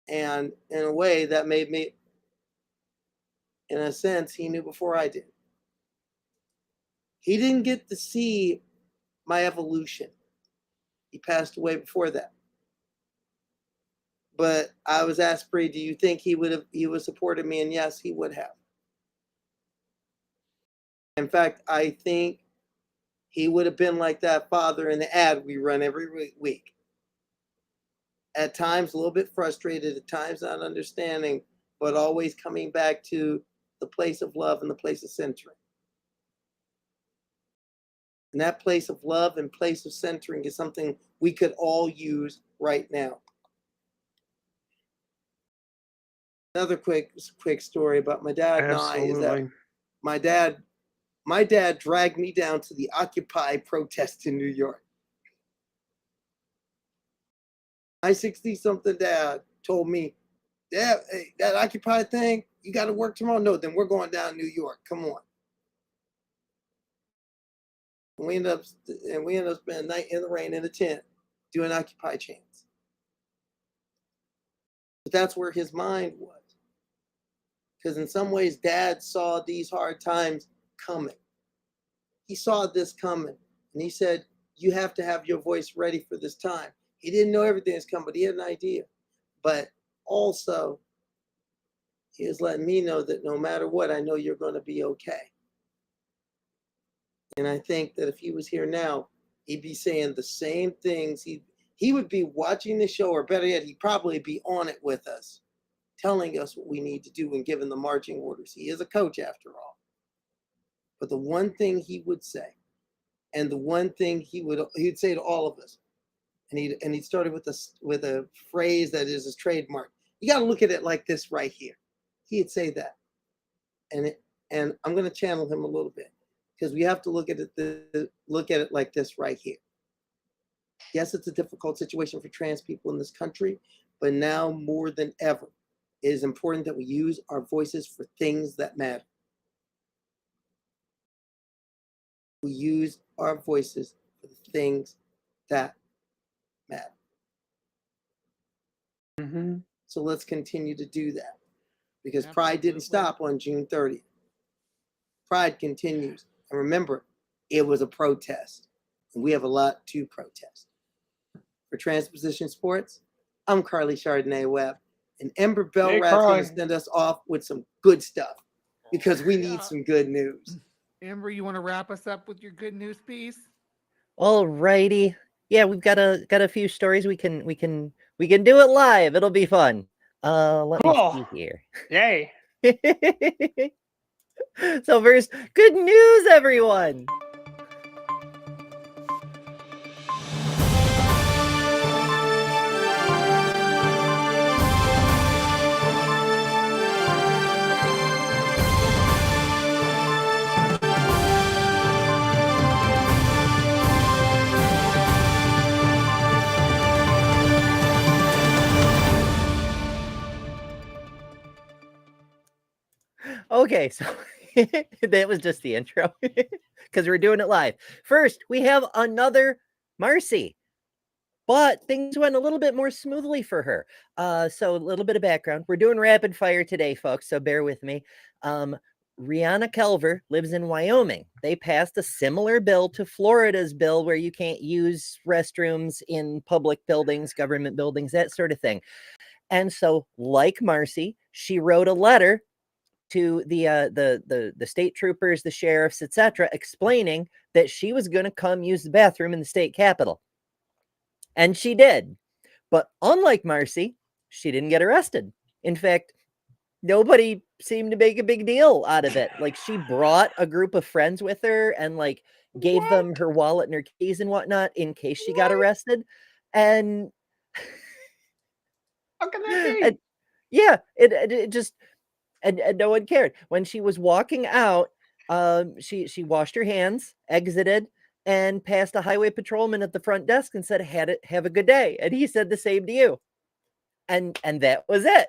And in a way that made me, in a sense, he knew before I did. He didn't get to see my evolution. He passed away before that. But I was asked, Bre, do you think he would have supported me? And yes, he would have. In fact, I think he would have been like that father in the ad we run every week. At times, a little bit frustrated, at times not understanding, but always coming back to the place of love and the place of centering. And that place of love and place of centering is something we could all use right now. Another quick story about my dad and I is that my dad dragged me down to the Occupy protest in New York. My 60-something dad told me, Dad, hey, that Occupy thing, you got to work tomorrow? No, then we're going down to New York. Come on. And we ended up spending a night in the rain in a tent doing Occupy chants. But that's where his mind was. Because in some ways, Dad saw these hard times coming. He saw this coming. And he said, you have to have your voice ready for this time. He didn't know everything was coming, but he had an idea. But also, he is letting me know that no matter what, I know you're going to be okay. And I think that if he was here now, he'd be saying the same things. He would be watching the show, or better yet, he'd probably be on it with us, telling us what we need to do and giving the marching orders. He is a coach after all. But the one thing he would say, and the one thing he'd say to all of us, and he started with a phrase that is his trademark. You got to look at it like this right here. He'd say that, and I'm going to channel him a little bit because we have to look at it like this right here. Yes, it's a difficult situation for trans people in this country, but now more than ever, it is important that we use our voices for things that matter. We use our voices for the things that matter. Mm-hmm. So let's continue to do that, because Pride didn't stop on June 30th. Pride continues. And remember, it was a protest, and we have a lot to protest. For Transposition Sports, I'm Karleigh Chardonnay-Webb, and Ember Belrad's going to send us off with some good stuff, because we need some good news. Ember, you want to wrap us up with your good news piece? All righty. Yeah, we've got a few stories. We can do it live. It'll be fun. Let me see here. Yay. So first, good news, everyone. Okay, so that was just the intro because we're doing it live. First, we have another Marcy, but things went a little bit more smoothly for her. So a little bit of background. We're doing rapid fire today, folks, so bear with me. Rihanna Kelver lives in Wyoming. They passed a similar bill to Florida's bill where you can't use restrooms in public buildings, government buildings, that sort of thing. And so, like Marcy, she wrote a letter to the state troopers, the sheriffs, etc., explaining that she was going to come use the bathroom in the state capitol. And she did. But unlike Marcy, she didn't get arrested. In fact, nobody seemed to make a big deal out of it. Like, she brought a group of friends with her and like gave them her wallet and her keys and whatnot in case she got arrested. And how can that be? And, yeah, it just and no one cared. When she was walking out, she washed her hands, exited, and passed a highway patrolman at the front desk and said, have a good day. And he said the same to you. And that was it.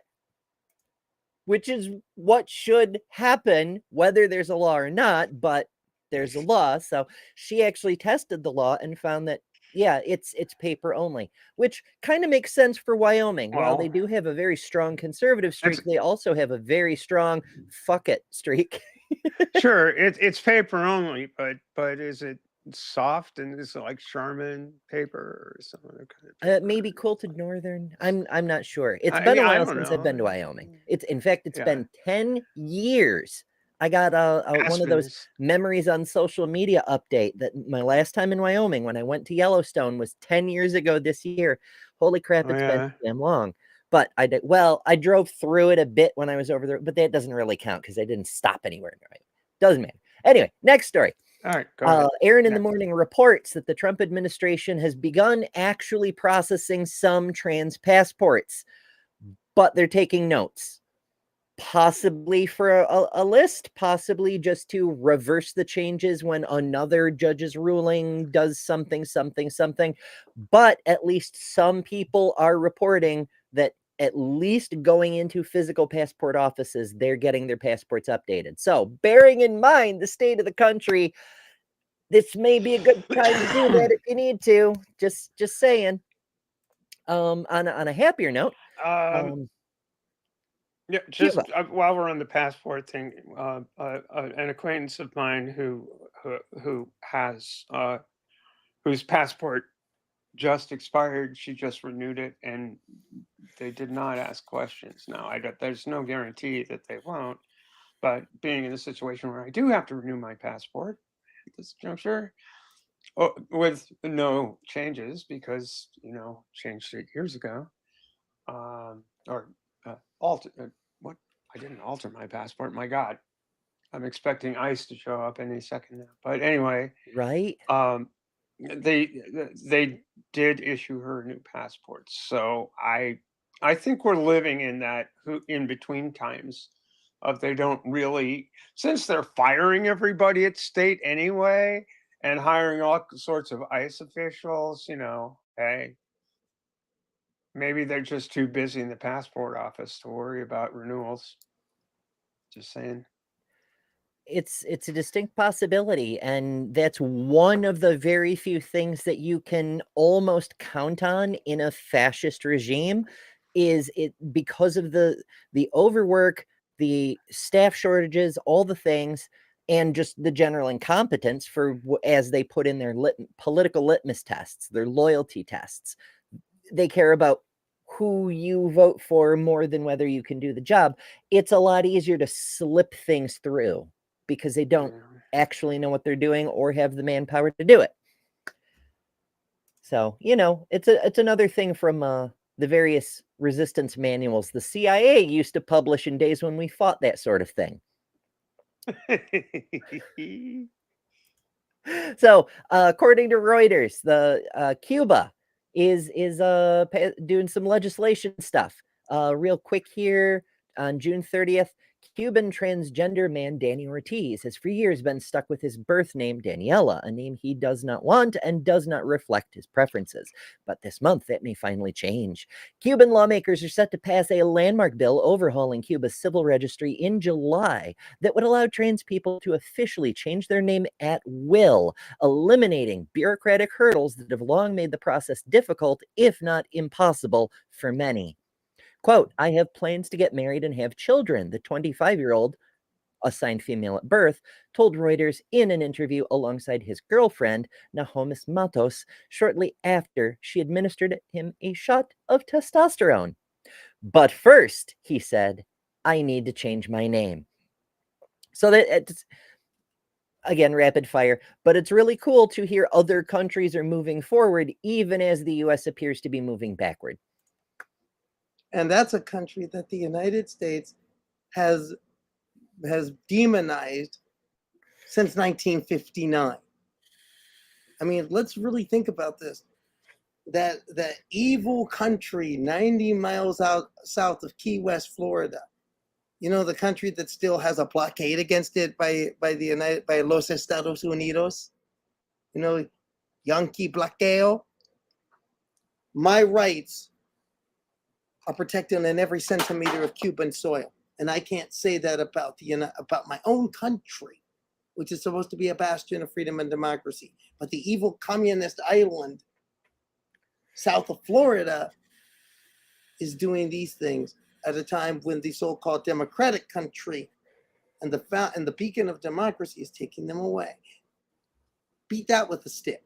Which is what should happen, whether there's a law or not, but there's a law. So she actually tested the law and found that, yeah, it's paper only, which kind of makes sense for Wyoming. While they do have a very strong conservative streak, they also have a very strong fuck it streak. Sure, it's paper only, but is it soft and is it like Charmin paper or some other kind of paper? Maybe quilted northern. I'm not sure. It's been a while since I've been to Wyoming. It's been 10 years. I got one of those memories on social media update that my last time in Wyoming when I went to Yellowstone was 10 years ago this year. Holy crap, it's been damn long. But I drove through it a bit when I was over there, but that doesn't really count because I didn't stop anywhere. Doesn't matter. Anyway, next story. All right, go ahead. Aaron in the Morning reports that the Trump administration has begun actually processing some trans passports, but they're taking notes. Possibly for a list, possibly just to reverse the changes when another judge's ruling does something. But at least some people are reporting that at least going into physical passport offices, they're getting their passports updated. So bearing in mind the state of the country, this may be a good time to do that if you need to. Just saying. On a happier note. Yeah, just while we're on the passport thing, an acquaintance of mine who has whose passport just expired, she just renewed it, and they did not ask questions. Now, there's no guarantee that they won't, but being in a situation where I do have to renew my passport at this juncture, with no changes because changed 8 years ago, what? I didn't alter my passport. My God, I'm expecting ICE to show up any second now. But anyway, right? They did issue her new passport. So I think we're living in that in between times of they don't really, since they're firing everybody at state anyway and hiring all sorts of ICE officials. Hey. Maybe they're just too busy in the passport office to worry about renewals. Just saying. It's a distinct possibility, and that's one of the very few things that you can almost count on in a fascist regime. Is it because of the overwork, the staff shortages, all the things, and just the general incompetence for, as they put in their political litmus tests, their loyalty tests. They care about who you vote for more than whether you can do the job. It's a lot easier to slip things through because they don't actually know what they're doing or have the manpower to do it. So, it's another thing from the various resistance manuals the CIA used to publish in days when we fought that sort of thing. So, according to Reuters, the Cuba is doing some legislation stuff. Real quick here, on June 30th, Cuban transgender man Danny Ortiz has for years been stuck with his birth name Daniela, a name he does not want and does not reflect his preferences. But this month, that may finally change. Cuban lawmakers are set to pass a landmark bill overhauling Cuba's civil registry in July that would allow trans people to officially change their name at will, eliminating bureaucratic hurdles that have long made the process difficult, if not impossible, for many. Quote, I have plans to get married and have children, the 25-year-old assigned female at birth, told Reuters in an interview alongside his girlfriend, Nahomis Matos, shortly after she administered him a shot of testosterone. But first, he said, I need to change my name. So that it's, again, rapid fire, but it's really cool to hear other countries are moving forward, even as the U.S. appears to be moving backward. And that's a country that the United States has demonized since 1959. I mean, let's really think about this. That evil country 90 miles out south of Key West, Florida, you know, the country that still has a blockade against it by Los Estados Unidos, you know, Yankee bloqueo. My rights are protected in every centimeter of Cuban soil, and I can't say that about my own country, which is supposed to be a bastion of freedom and democracy. But the evil communist island south of Florida is doing these things at a time when the so-called democratic country and the beacon of democracy is taking them away. Beat that with a stick.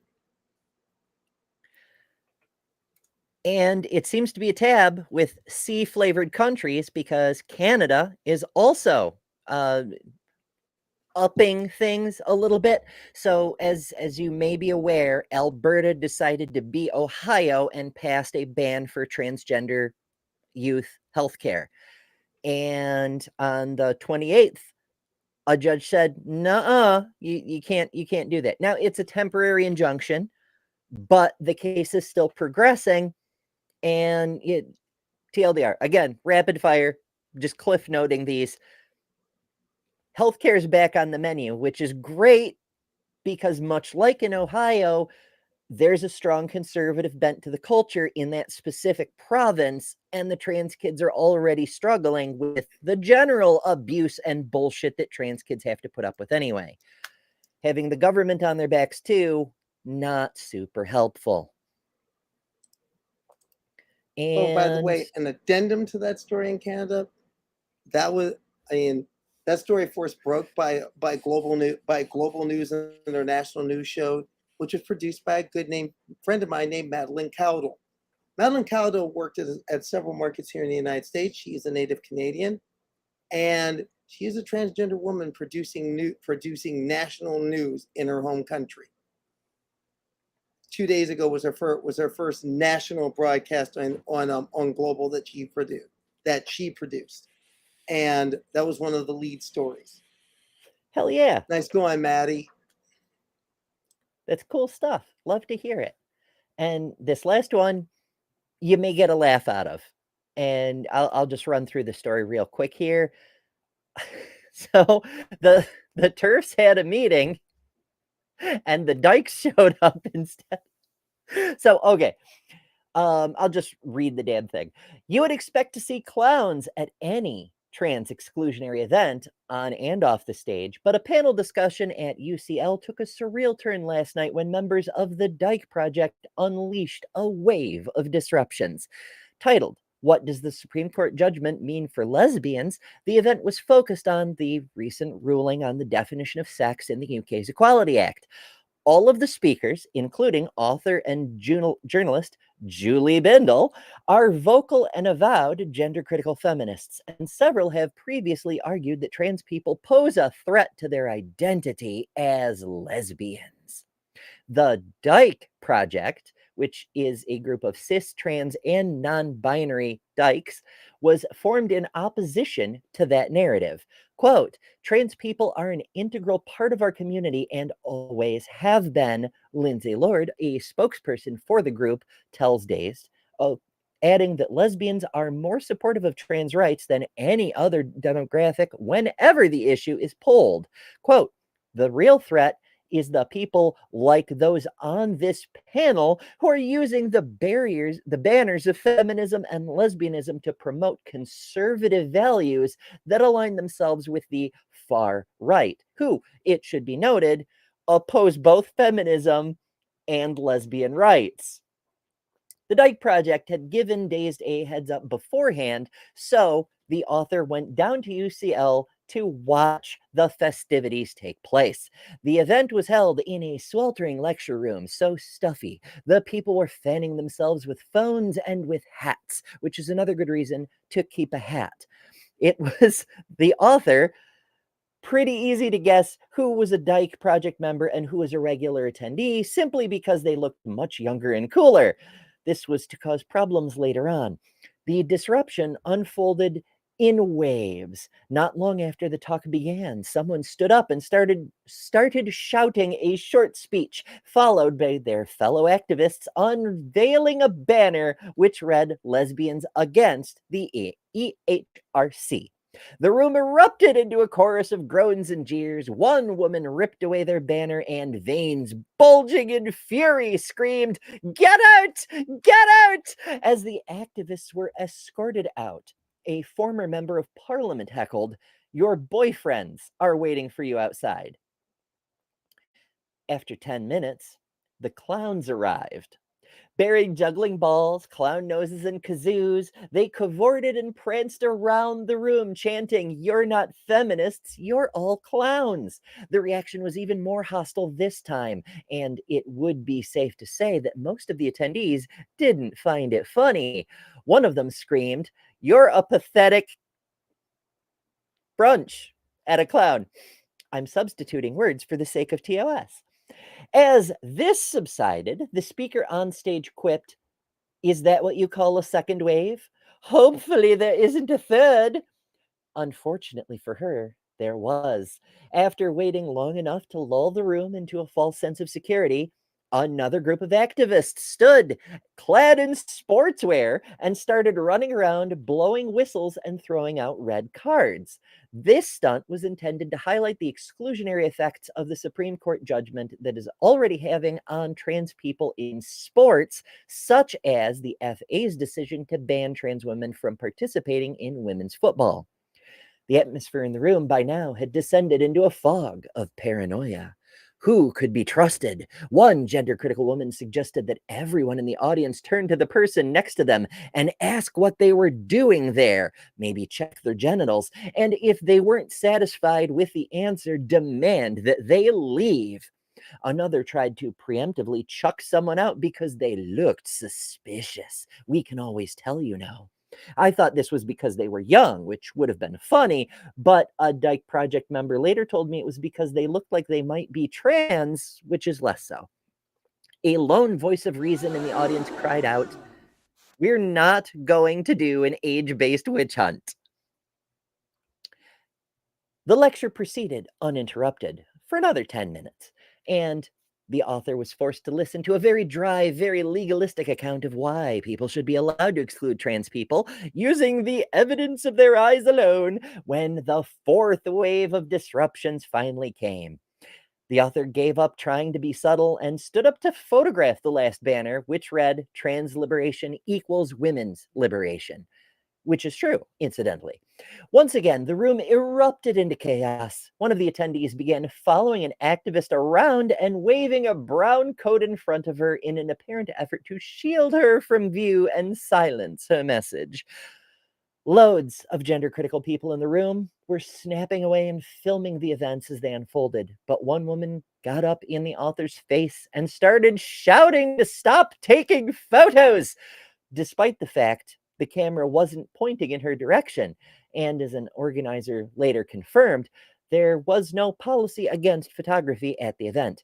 And it seems to be a tab with C-flavored countries because Canada is also upping things a little bit. So as you may be aware, Alberta decided to be Ohio and passed a ban for transgender youth healthcare. And on the 28th, a judge said, "Nuh-uh, you can't do that." Now it's a temporary injunction, but the case is still progressing. And TLDR, again, rapid fire, just cliff noting these. Healthcare is back on the menu, which is great because much like in Ohio, there's a strong conservative bent to the culture in that specific province, and the trans kids are already struggling with the general abuse and bullshit that trans kids have to put up with anyway. Having the government on their backs too, not super helpful. And oh, by the way, an addendum to that story in Canada, that story first broke by Global News and their national news show, which was produced by a friend of mine named Madeline Cowdell. Madeline Cowdell worked at several markets here in the United States. She is a native Canadian, and she is a transgender woman producing national news in her home country. 2 days ago was her first national broadcast on Global that she produced, and that was one of the lead stories. Hell yeah! Nice going, Maddie. That's cool stuff. Love to hear it. And this last one, you may get a laugh out of, and I'll just run through the story real quick here. So the TERFs had a meeting, and the dykes showed up instead. So, okay. I'll just read the damn thing. You would expect to see clowns at any trans exclusionary event on and off the stage, but a panel discussion at UCL took a surreal turn last night when members of the Dyke Project unleashed a wave of disruptions. Titled, "What Does the Supreme Court Judgment Mean for Lesbians?" the event was focused on the recent ruling on the definition of sex in the UK's Equality Act. All of the speakers, including author and journalist Julie Bindel, are vocal and avowed gender-critical feminists, and several have previously argued that trans people pose a threat to their identity as lesbians. The Dyke Project, which is a group of cis, trans, and non-binary dykes, was formed in opposition to that narrative. Quote, "Trans people are an integral part of our community and always have been," Lindsay Lord, a spokesperson for the group, tells Dazed, adding that lesbians are more supportive of trans rights than any other demographic whenever the issue is pulled. Quote, "The real threat is the people like those on this panel who are using the banners of feminism and lesbianism to promote conservative values that align themselves with the far right, who, it should be noted, oppose both feminism and lesbian rights." The Dyke Project had given Dazed a heads up beforehand, so the author went down to UCL to watch the festivities take place. The event was held in a sweltering lecture room, so stuffy. The people were fanning themselves with phones and with hats, which is another good reason to keep a hat. It was the author. Pretty easy to guess who was a Dyke Project member and who was a regular attendee, simply because they looked much younger and cooler. This was to cause problems later on. The disruption unfolded in waves. Not long after the talk began, someone stood up and started shouting a short speech, followed by their fellow activists unveiling a banner which read "Lesbians Against the EHRC." The room erupted into a chorus of groans and jeers. One woman ripped away their banner and, veins bulging in fury, screamed, "Get out! Get out!" as the activists were escorted out. A former member of parliament heckled, "Your boyfriends are waiting for you outside." After 10 minutes, the clowns arrived. Bearing juggling balls, clown noses, and kazoos, they cavorted and pranced around the room, chanting, "You're not feminists, you're all clowns." The reaction was even more hostile this time, and it would be safe to say that most of the attendees didn't find it funny. One of them screamed, "You're a pathetic brunch," at a clown. I'm substituting words for the sake of TOS. As this subsided, the speaker on stage quipped, "Is that what you call a second wave? Hopefully there isn't a third." Unfortunately for her, there was. After waiting long enough to lull the room into a false sense of security, another group of activists stood, clad in sportswear, and started running around, blowing whistles and throwing out red cards. This stunt was intended to highlight the exclusionary effects of the Supreme Court judgment that is already having on trans people in sports, such as the FA's decision to ban trans women from participating in women's football. The atmosphere in the room by now had descended into a fog of paranoia. Who could be trusted? One gender-critical woman suggested that everyone in the audience turn to the person next to them and ask what they were doing there, maybe check their genitals, and if they weren't satisfied with the answer, demand that they leave. Another tried to preemptively chuck someone out because they looked suspicious. "We can always tell, you know." I thought this was because they were young, which would have been funny, but a Dyke Project member later told me it was because they looked like they might be trans, which is less so. A lone voice of reason in the audience cried out, "We're not going to do an age-based witch hunt." The lecture proceeded uninterrupted for another 10 minutes, and the author was forced to listen to a very dry, very legalistic account of why people should be allowed to exclude trans people using the evidence of their eyes alone when the fourth wave of disruptions finally came. The author gave up trying to be subtle and stood up to photograph the last banner, which read, "Trans liberation equals women's liberation," which is true, incidentally. Once again, the room erupted into chaos. One of the attendees began following an activist around and waving a brown coat in front of her in an apparent effort to shield her from view and silence her message. Loads of gender-critical people in the room were snapping away and filming the events as they unfolded, but one woman got up in the author's face and started shouting to stop taking photos, despite the fact the camera wasn't pointing in her direction. And as an organizer later confirmed, there was no policy against photography at the event.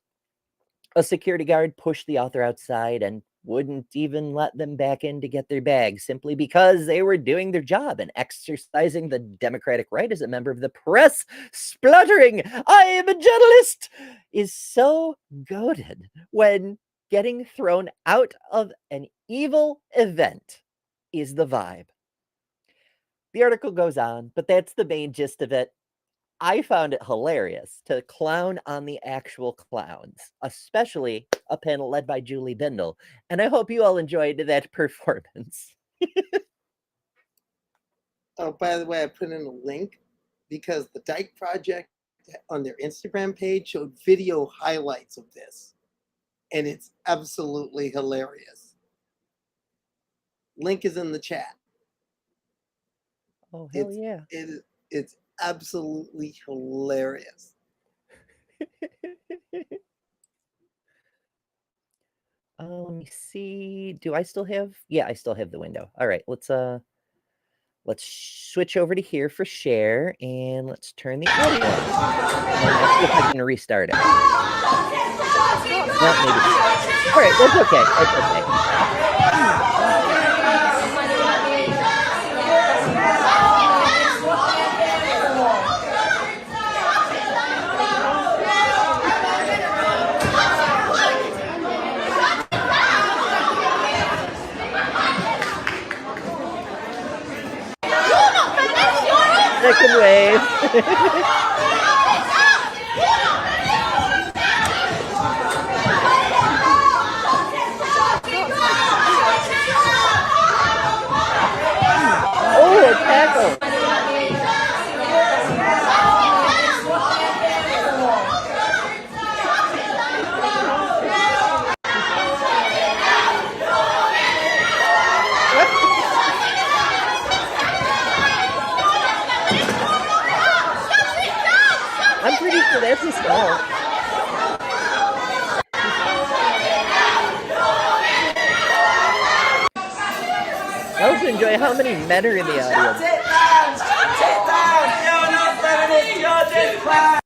A security guard pushed the author outside and wouldn't even let them back in to get their bags, simply because they were doing their job and exercising the democratic right as a member of the press. Spluttering, "I am a journalist," is so goated when getting thrown out of an evil event is the vibe. The article goes on, but that's the main gist of it. I found it hilarious to clown on the actual clowns, especially a panel led by Julie Bindel, and I hope you all enjoyed that performance. Oh, by the way, I put in a link because the Dyke Project on their Instagram page showed video highlights of this, and it's absolutely hilarious. Link is in the chat. Oh, hell yeah. It's absolutely hilarious. Let me see. Do I still have? Yeah, I still have the window. All right, let's switch over to here for share, and let's turn the audio on. And I'll see if I can restart it. Well, maybe. All right, that's okay. That's okay. Second wave. Oh, a tackle. I'm pretty sure that's a skull. I also enjoy how many men are in the audience. Sit down! Sit down! You're not feminist, you're just class!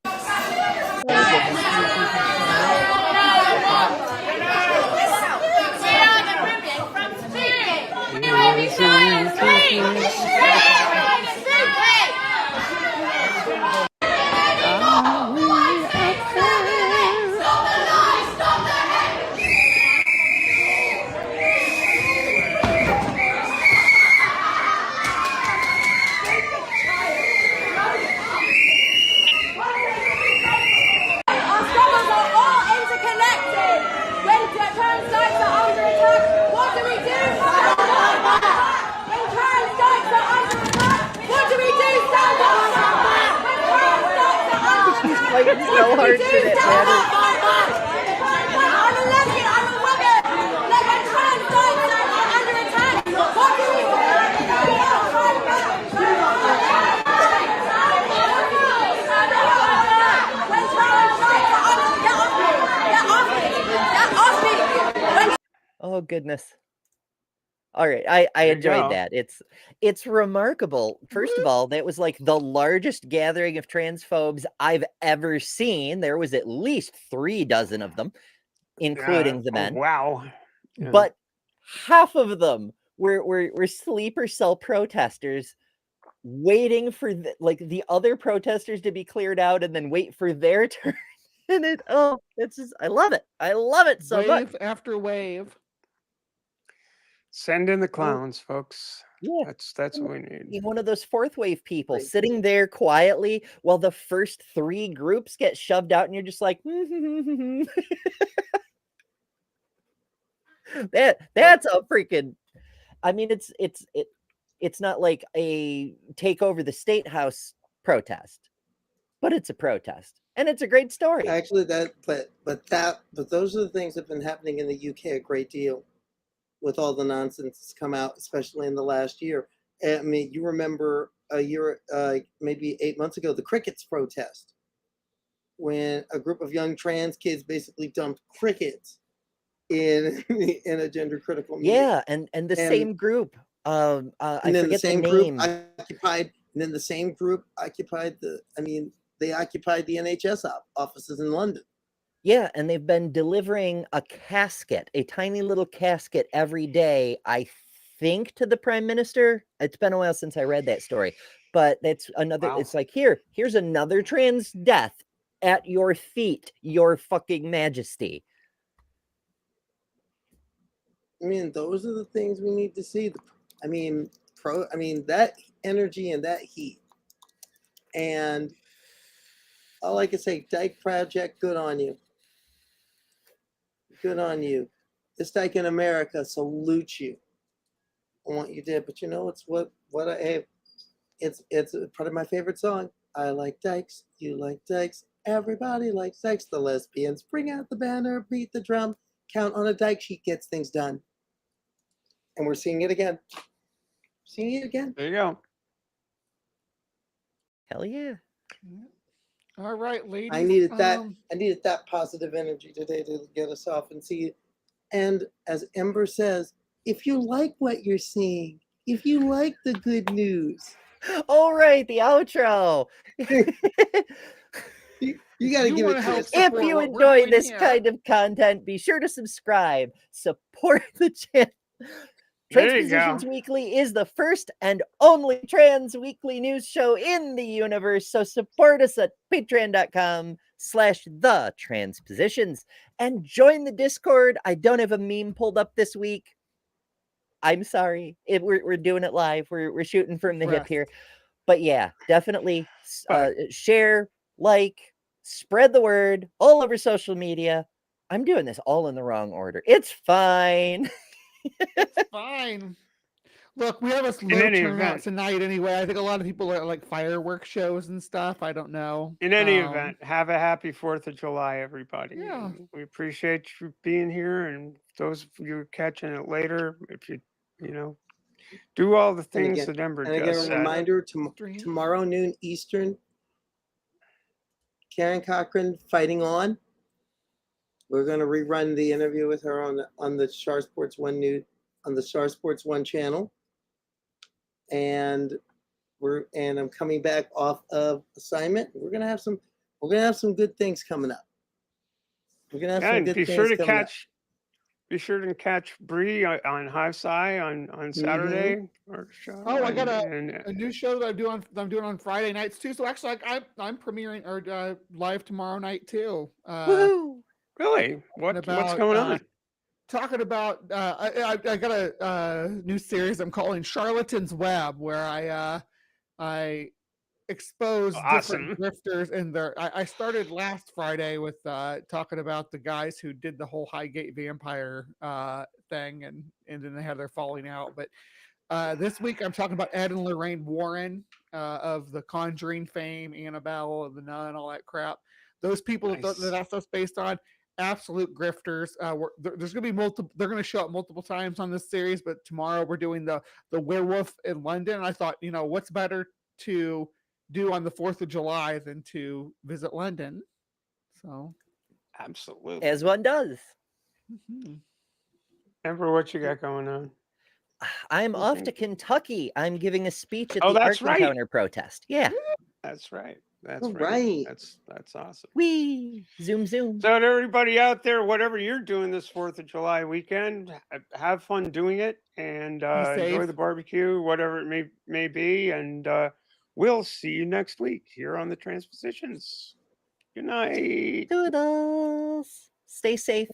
Fighting so hard for that matter. Oh goodness. All right, I enjoyed that. It's remarkable. First of all, that was like the largest gathering of transphobes I've ever seen. There was at least 3 dozen of them, including the men. Oh, wow. Yeah. But half of them were sleeper cell protesters waiting for the other protesters to be cleared out and then wait for their turn. And it's just, I love it. I love it so much. Wave after wave. Send in the clowns, folks. Yeah, that's what we need. One of those fourth wave people sitting there quietly while the first 3 groups get shoved out, and you're just like, that's a freaking. I mean, it's not like a take over the state house protest, but it's a protest, and it's a great story. Actually, but those are the things that have been happening in the UK a great deal. With all the nonsense that's come out, especially in the last year. I mean, you remember a year, maybe 8 months ago, the crickets protest, when a group of young trans kids basically dumped crickets in a gender critical meeting. Yeah, and the same group. I forget the name. Group occupied, and then the same group occupied they occupied the NHS offices in London. Yeah, and they've been delivering a casket, a tiny little casket every day, I think, to the Prime Minister. It's been a while since I read that story, but that's another, It's like, here's another trans death at your feet, your fucking majesty. I mean, those are the things we need to see. That energy and that heat. And all I can say, Dyke Project, good on you. Good on you. This Dyke in America salutes you on what you did. But you know, it's it's part of my favorite song. I like dykes, you like dykes, everybody likes dykes. The lesbians bring out the banner, beat the drum, count on a dyke sheet gets things done. And we're seeing it again. Seeing it again. There you go. Hell yeah. All right, ladies. I needed that positive energy today to get us off and see. And as Ember says, if you like what you're seeing, if you like the good news. All right, the outro. You got to give it to us. If you enjoy this kind of content, be sure to subscribe. Support the channel. There you go. TransPositions Weekly is the first and only trans weekly news show in the universe. So support us at patreon.com/TheTransPositions and join the Discord. I don't have a meme pulled up this week. I'm sorry. We're doing it live. We're shooting from the hip here. But yeah, definitely share, like, spread the word all over social media. I'm doing this all in the wrong order. It's fine. It's fine. Look, we have a slow turnout tonight anyway. I think a lot of people are like fireworks shows and stuff. I don't know. In any event, have a happy 4th of July, everybody. Yeah. We appreciate you being here, and those of you catching it later, if you do all the things that Ember and just again, said. a reminder, tomorrow noon Eastern, Karen Cochran, Fighting On. We're going to rerun the interview with her on the Star Sports One on the Star Sports One channel, and I'm coming back off of assignment. We're gonna have some good things coming up. We're gonna have some good things coming up. Be sure to catch Bre on High Sci on Saturday. I got a new show that I'm doing on Friday nights too. So actually, I'm premiering or live tomorrow night too. Woohoo! Really? What's going on? Talking about I got a new series I'm calling Charlatans Web, where I expose different grifters in their. I started last Friday with talking about the guys who did the whole Highgate Vampire thing, and then they had their falling out. But this week I'm talking about Ed and Lorraine Warren of the Conjuring fame, Annabelle, the Nun, all that crap. Those people that stuff's based on. Absolute grifters. There's going to be multiple. They're going to show up multiple times on this series, but tomorrow we're doing the werewolf in London. And I thought, what's better to do on the 4th of July than to visit London? So, absolutely, as one does. Ember, what you got going on? I'm off to Kentucky. I'm giving a speech at the Art Encounter protest. Yeah, that's right. That's right. That's awesome. Wee zoom. So to everybody out there, whatever you're doing this 4th of July weekend, have fun doing it, and enjoy the barbecue, whatever it may be, and we'll see you next week here on the Transpositions. Good night. Toodles. Stay safe.